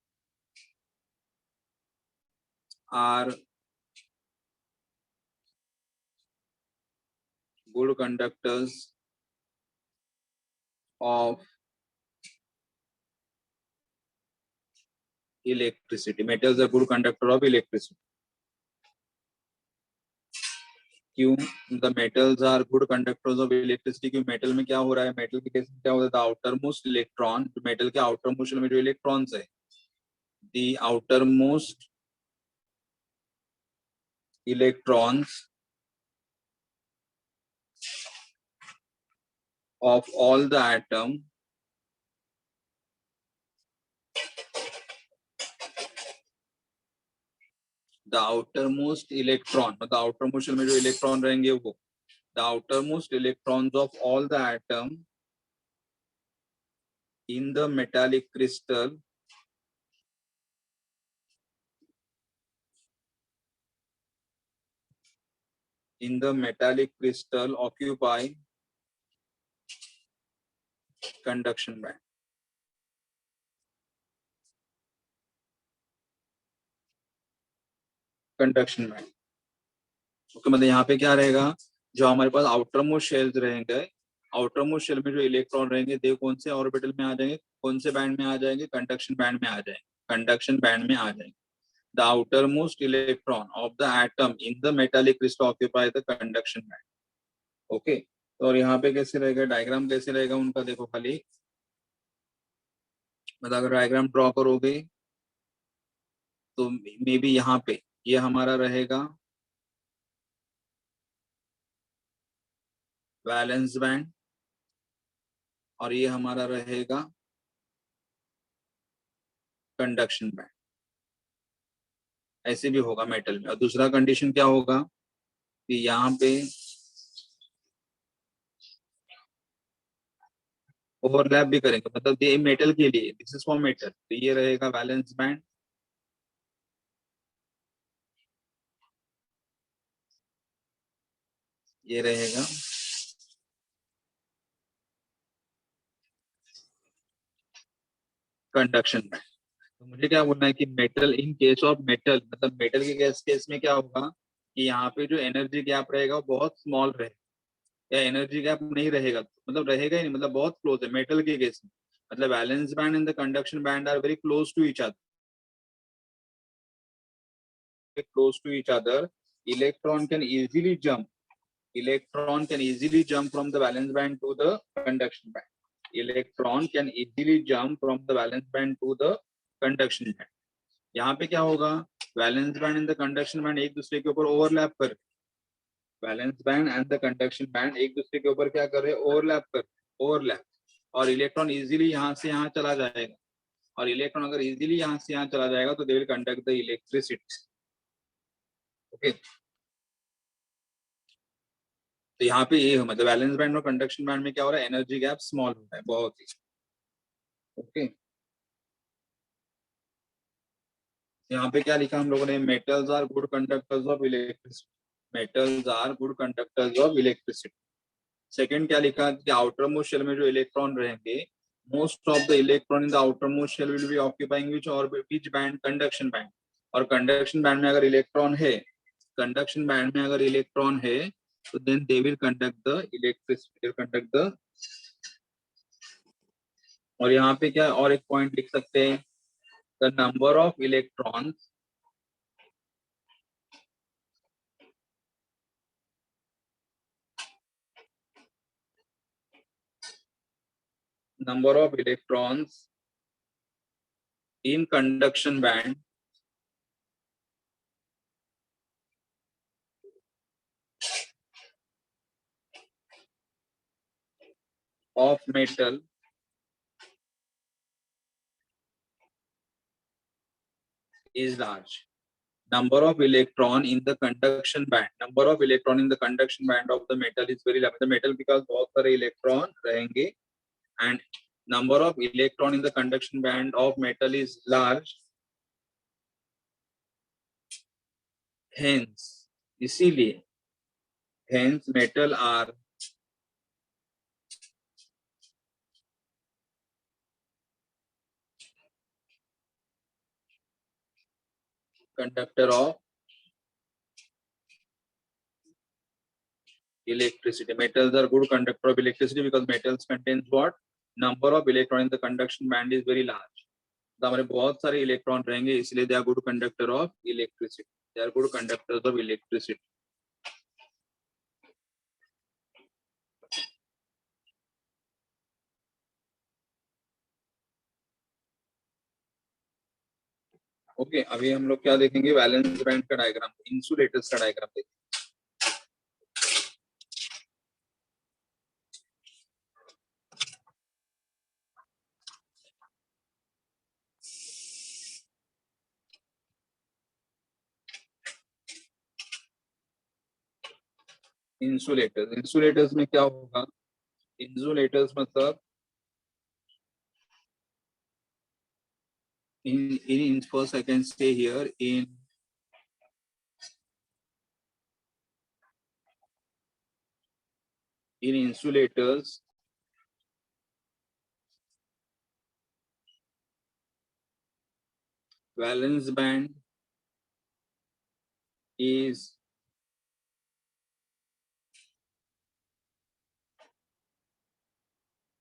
are good conductors of electricity. Metals are good conductor of electricity. क्यों? The metals are good conductors of electricity. क्यों? मेटल में क्या हो रहा है, मेटल के केस में क्या होता है, आउटर मोस्ट इलेक्ट्रॉन, मेटल के आउटर मोस्ट में जो इलेक्ट्रॉन्स है, the outermost electrons of all the atom the outermost electron, मतलब outermost में जो electron रहेंगे वो, the outermost electrons of all the atom in the metallic crystal occupy conduction band. Conduction band okay, मतलब यहाँ पे क्या रहेगा, जो हमारे पास आउटर मोस्ट शेल्स रहेंगे, आउटर मोस्ट शेल में जो इलेक्ट्रॉन रहेंगे दे कौन से ऑर्बिटल में आ जाएंगे, कौन से बैंड में आ जाएंगे, कंडक्शन बैंड में आ जाएंगे, कंडक्शन बैंड में आ जाएंगे. The outer most electron of the atom in the metallic crystal occupy the conduction band. Okay, तो और यहाँ पे कैसे रहेगा, डायग्राम कैसे रहेगा उनका, देखो खाली मतलब अगर डायग्राम ड्रॉ करोगे तो मे बी यहाँ पे ये हमारा रहेगा वैलेंस बैंड और ये हमारा रहेगा कंडक्शन बैंड. ऐसे भी होगा मेटल में. और दूसरा कंडीशन क्या होगा कि यहाँ पे ओवरलैप भी करेंगे, मतलब ये मेटल के लिए, दिस इज फॉर मेटल, तो ये रहेगा वैलेंस बैंड, ये रहेगा कंडक्शन बैंड. तो मुझे क्या बोलना है कि metal, in case of metal, मतलब मेटल के केस में क्या होगा कि यहाँ पे जो एनर्जी गैप रहेगा वो बहुत स्मॉल रहेगा, या एनर्जी गैप नहीं रहेगा, मतलब रहेगा ही नहीं, मतलब बहुत क्लोज है मेटल के केस में. मतलब valence band and the conduction band are very close to each other, close to each other, electron can easily jump from the valence band to the conduction band. Electron can easily jump from the valence band to the conduction band. यहाँ पे क्या होगा, valence band and the conduction band एक दूसरे के ऊपर overlap कर, valence band and the conduction band एक दूसरे के ऊपर क्या कर रहे हैं, ओवरलैप, और इलेक्ट्रॉन इजीली यहाँ से यहाँ चला जाएगा, और इलेक्ट्रॉन अगर इजीली यहाँ से यहाँ चला जाएगा तो दे will conduct the electricity. Okay, तो यहाँ पे ये मतलब वैलेंस बैंड और कंडक्शन बैंड में क्या हो रहा है, एनर्जी गैप स्मॉल होता है बहुत ही. ओके, यहाँ पे क्या लिखा हम लोगों ने, metals are good conductors of electricity, metals are good conductors of electricity. Second क्या लिखा कि आउटर मोस्ट शेल में जो इलेक्ट्रॉन रहेंगे, most of the electron in the outermost shell will be occupying which band, conduction band. और conduction band में अगर electron है, कंडक्शन बैंड में अगर इलेक्ट्रॉन है तो then they will conduct the electricity, conduct the. और यहाँ पे क्या और एक पॉइंट लिख सकते हैं, the number of electrons in conduction band of metal is large. Number of electron in the conduction band of the metal is very large. The metal because बहुत सारे electron रहेंगे and number of electron in the conduction band of metal is large. Hence, इसीलिए, hence metal are conductor of electricity. Metals are good conductor of electricity because metals contains what? Number of electron in the conduction band is very large. तो हमारे बहुत सारे electron रहेंगे, इसलिए they are good conductor of electricity, they are good conductors of electricity. Okay अभी हम लोग क्या देखेंगे, वैलेंस बैंड का डायग्राम, इंसुलेटर्स का डायग्राम देखेंगे। इंसुलेटर्स में क्या होगा, इंसुलेटर्स मतलब in first I can stay here in insulators valence band is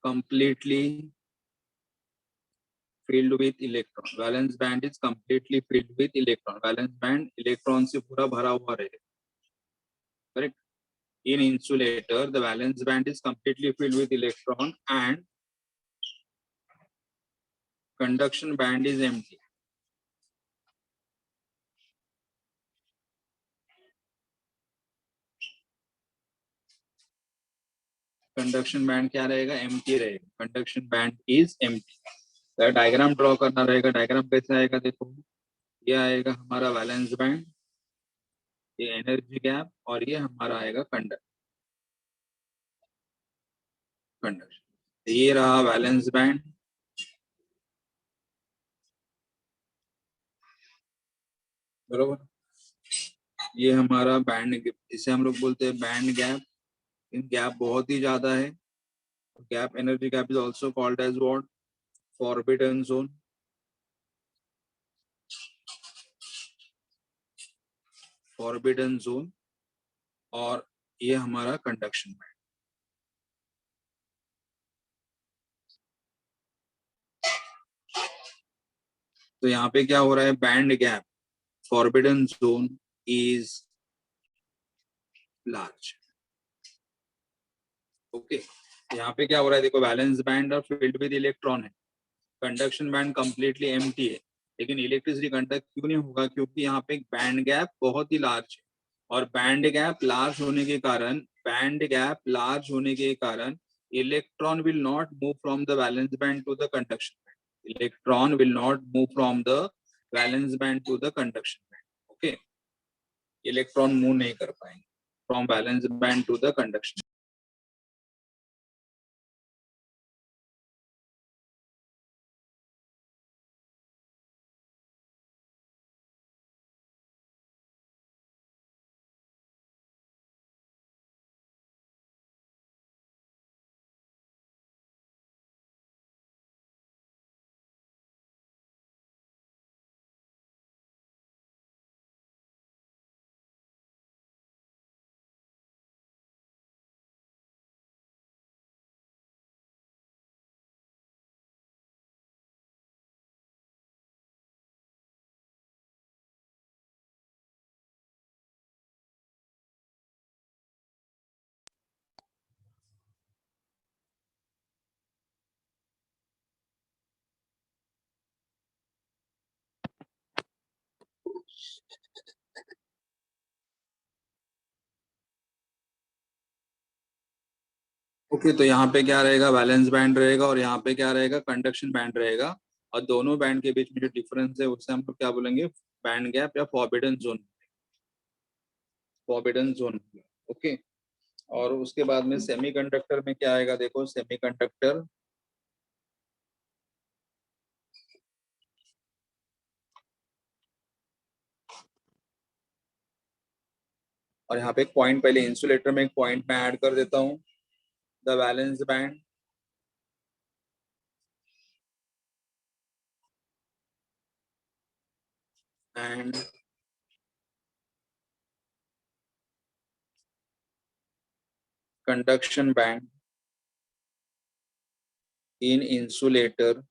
completely filled with electron. Valence band is completely filled with electron. Valence band electron से पूरा भरा हुआ रहेगा, correct? In insulator, the valence band is completely filled with electron and conduction band is empty. Conduction band क्या रहेगा, empty रहेगा. Conduction band is empty. Diagram draw करना रहेगा. डायग्राम कैसे आएगा, देखो ये आएगा हमारा वैलेंस बैंड, ये एनर्जी गैप, और ये हमारा आएगा कंडक्शन. ये रहा वैलेंस बैंड, बरोबर. ये हमारा बैंड, इसे हम लोग बोलते हैं बैंड गैप. इन गैप बहुत ही ज्यादा है. Gap, energy gap is also called as what, forbidden zone. Forbidden zone. और ये हमारा कंडक्शन बैंड. तो यहाँ पे क्या हो रहा है, band gap, forbidden zone is large. Okay, यहाँ पे क्या हो रहा है, देखो वैलेंस बैंड और फिल्ड विद इलेक्ट्रॉन है, कंडक्शन बैंड कंप्लीटली एम्प्टी है, लेकिन इलेक्ट्रिसिटी कंडक्ट क्यों नहीं होगा, क्योंकि यहाँ पे बैंड गैप बहुत ही लार्ज है. और बैंड गैप लार्ज होने के कारण electron will not move from the valence band to the conduction band. Electron will not move from the valence band to the conduction band. Okay, electron move नहीं कर पाएंगे from valence band to the conduction. Okay, तो यहाँ पे क्या रहेगा, valence band रहेगा, और यहाँ पे क्या रहेगा, कंडक्शन बैंड रहेगा. और दोनों बैंड के बीच में जो डिफरेंस है उसे हम लोग क्या बोलेंगे, बैंड गैप या forbidden zone. Forbidden zone. Okay, और उसके बाद में सेमीकंडक्टर में क्या आएगा, देखो सेमीकंडक्टर और यहाँ पे एक पॉइंट, पहले इंसुलेटर में एक पॉइंट मैं ऐड कर देता हूँ, the valence band and conduction band in insulator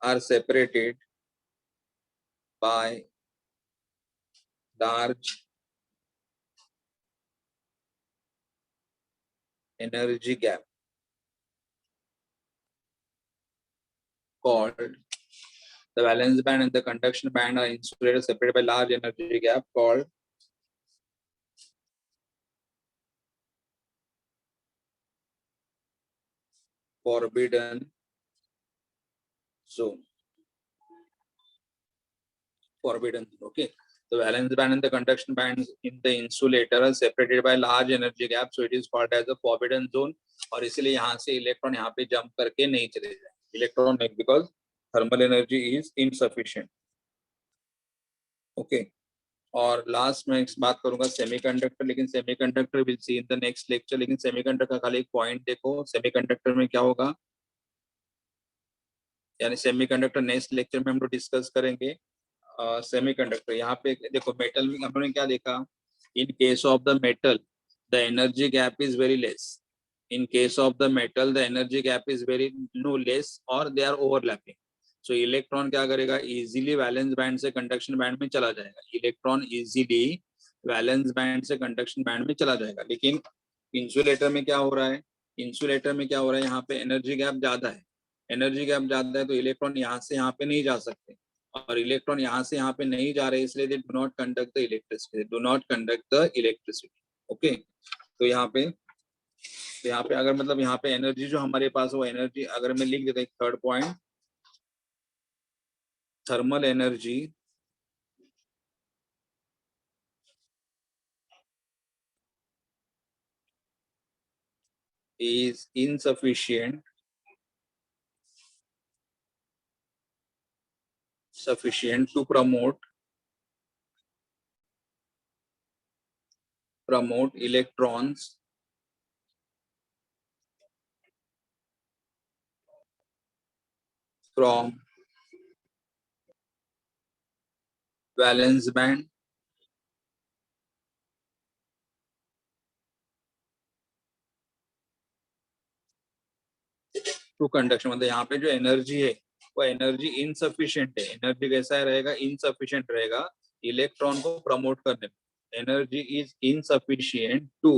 are separated by large energy gap called the valence band and the conduction band are insulated separated by large energy gap called forbidden zone. Forbidden zone. Okay. The valence band and the conduction bands in the insulator are separated by large energy gap, so it is called as a forbidden zone. और इसलिए यहाँ से electron यहाँ पे jump करके नहीं चले जाए electron because thermal energy is insufficient. Okay. और लास्ट में बात करूंगा सेमीकंडक्टर, लेकिन semiconductor will see in the next lecture. लेकिन सेमीकंडक्टर का खाली एक पॉइंट देखो, सेमीकंडक्टर में क्या होगा, यानी सेमीकंडक्टर नेक्स्ट लेक्चर में हम लोग डिस्कस करेंगे. सेमीकंडक्टर यहाँ पे देखो, मेटल में हमने क्या देखा, in case of the metal the energy gap is very less. In case of the metal the energy gap is very no less और they are overlapping. So electron क्या करेगा, इजीली वैलेंस बैंड से conduction band में चला जाएगा. Electron easily valence band से conduction band में चला जाएगा. लेकिन इंसुलेटर में क्या हो रहा है, इंसुलेटर में क्या हो रहा है, यहाँ पे एनर्जी गैप ज्यादा है. एनर्जी गैप ज्यादा है तो इलेक्ट्रॉन यहाँ से यहाँ पे नहीं जा सकते, और इलेक्ट्रॉन यहाँ से यहाँ पे नहीं जा रहे, इसलिए they do not conduct the electricity, do not conduct the electricity. Okay. तो यहाँ पे अगर मतलब यहाँ पे एनर्जी जो हमारे पास वो एनर्जी अगर मैं लिख देता हूँ, third point, thermal energy is insufficient to promote electrons from valence band to conduction. मतलब यहाँ पे जो एनर्जी है वो एनर्जी इनसफिशिएंट है. एनर्जी कैसा रहेगा, इनसफिशिएंट रहेगा इलेक्ट्रॉन को प्रमोट करने में. Energy is insufficient to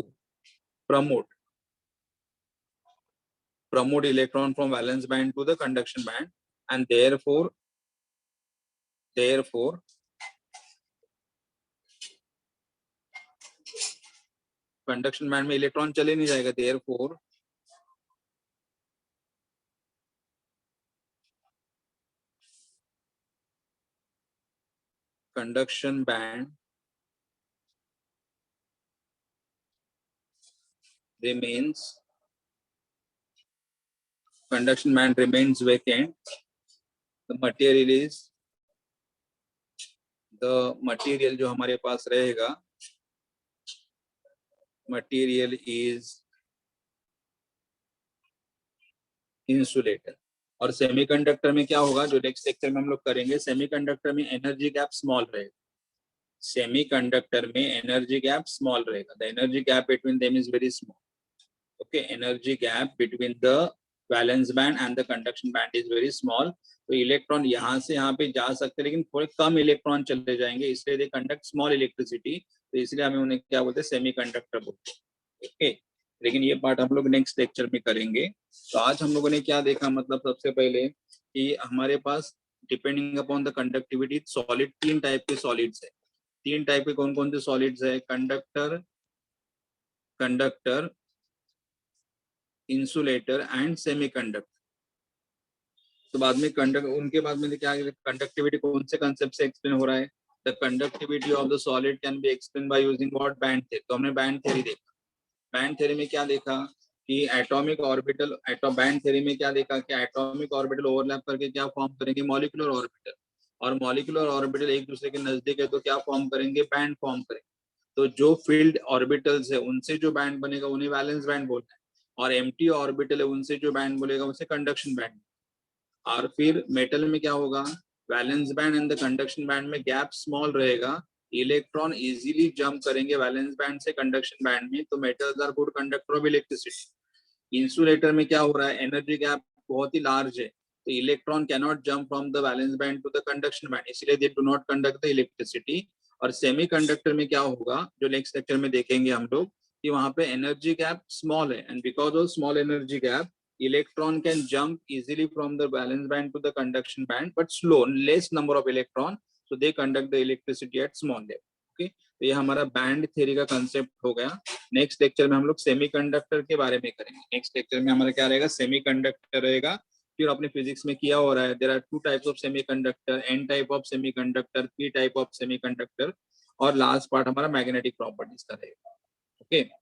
promote electron from valence band to the conduction band, and therefore conduction band में इलेक्ट्रॉन चले नहीं जाएगा. therefore conduction band remains vacant. The material जो हमारे पास रहेगा, material is insulator. और सेमीकंडक्टर में क्या होगा, जो नेक्स्ट लेक्चर में हम लोग करेंगे, सेमीकंडक्टर में एनर्जी गैप स्मॉल रहेगा. सेमीकंडक्टर में एनर्जी गैप स्मॉल रहेगा. The energy gap between them is very small. Okay. Energy gap between the valence band and the conduction band is very small. तो electron यहाँ से यहाँ पे जा सकते हैं, लेकिन थोड़े कम इलेक्ट्रॉन चले जाएंगे, इसलिए दे कंडक्ट स्मॉल इलेक्ट्रिसिटी. तो इसलिए हमें उन्हें क्या बोलते हैं, सेमीकंडक्टर बोलते हैं. ओके. लेकिन ये पार्ट हम लोग नेक्स्ट लेक्चर में करेंगे. तो आज हम लोगों ने क्या देखा, मतलब सबसे पहले कि हमारे पास depending upon the conductivity solid, तीन टाइप के सॉलिड्स है. तीन टाइप के कौन कौन से सॉलिड्स है, कंडक्टर, इंसुलेटर एंड सेमीकंडक्टर. तो बाद में उनके बाद में क्या, कंडक्टिविटी कौन से कंसेप्ट से एक्सप्लेन हो रहा है, the conductivity of the solid can be explain by using what, band theory. तो हमने बैंड थ्योरी देखा. बैंड थ्योरी में क्या देखा कि एटॉमिक ऑर्बिटल, बैंड थ्योरी में क्या देखा कि एटॉमिक ऑर्बिटल ओवरलैप करके क्या फॉर्म करेंगे, मॉलिक्यूलर ऑर्बिटल. और मॉलिक्यूलर ऑर्बिटल एक दूसरे के नजदीक है तो क्या फॉर्म करेंगे, बैंड फॉर्म करेंगे. तो जो फील्ड ऑर्बिटल्स है उनसे जो बैंड बनेगा उन्हें वैलेंस बैंड बोलते हैं, और एम्प्टी ऑर्बिटल है उनसे जो बैंड बोलेगा उसे कंडक्शन बैंड. और फिर मेटल में क्या होगा, valence band and the conduction band में गैप स्मॉल रहेगा, इलेक्ट्रॉन इजीली जंप करेंगे वैलेंस बैंड से कंडक्शन बैंड में. तो metals are good conductor of electricity. Insulator में क्या हो रहा है, एनर्जी गैप बहुत ही लार्ज है, तो electron can not jump from the valence band to the conduction band, इसलिए they do not conduct the electricity. और सेमीकंडक्टर में क्या होगा, जो नेक्स्ट लेक्चर में देखेंगे हम लोग, कि वहां पे एनर्जी गैप स्मॉल है, and because of small energy gap electron can jump easily from the valence band to the conduction band, but slow, less number of electron, so they conduct the electricity at small level. Okay, तो ये हमारा band theory का concept हो गया। Next lecture में हम लोग semiconductor के बारे में करेंगे। नेक्स्ट लेक्चर में हमारा क्या रहेगा, सेमीकंडक्टर रहेगा। फिर अपने फिजिक्स में किया हो रहा है, there are 2 types of semiconductor, n type of semiconductor, p type of semiconductor, और लास्ट पार्ट हमारा मैग्नेटिक प्रॉपर्टीज का रहेगा। ओके।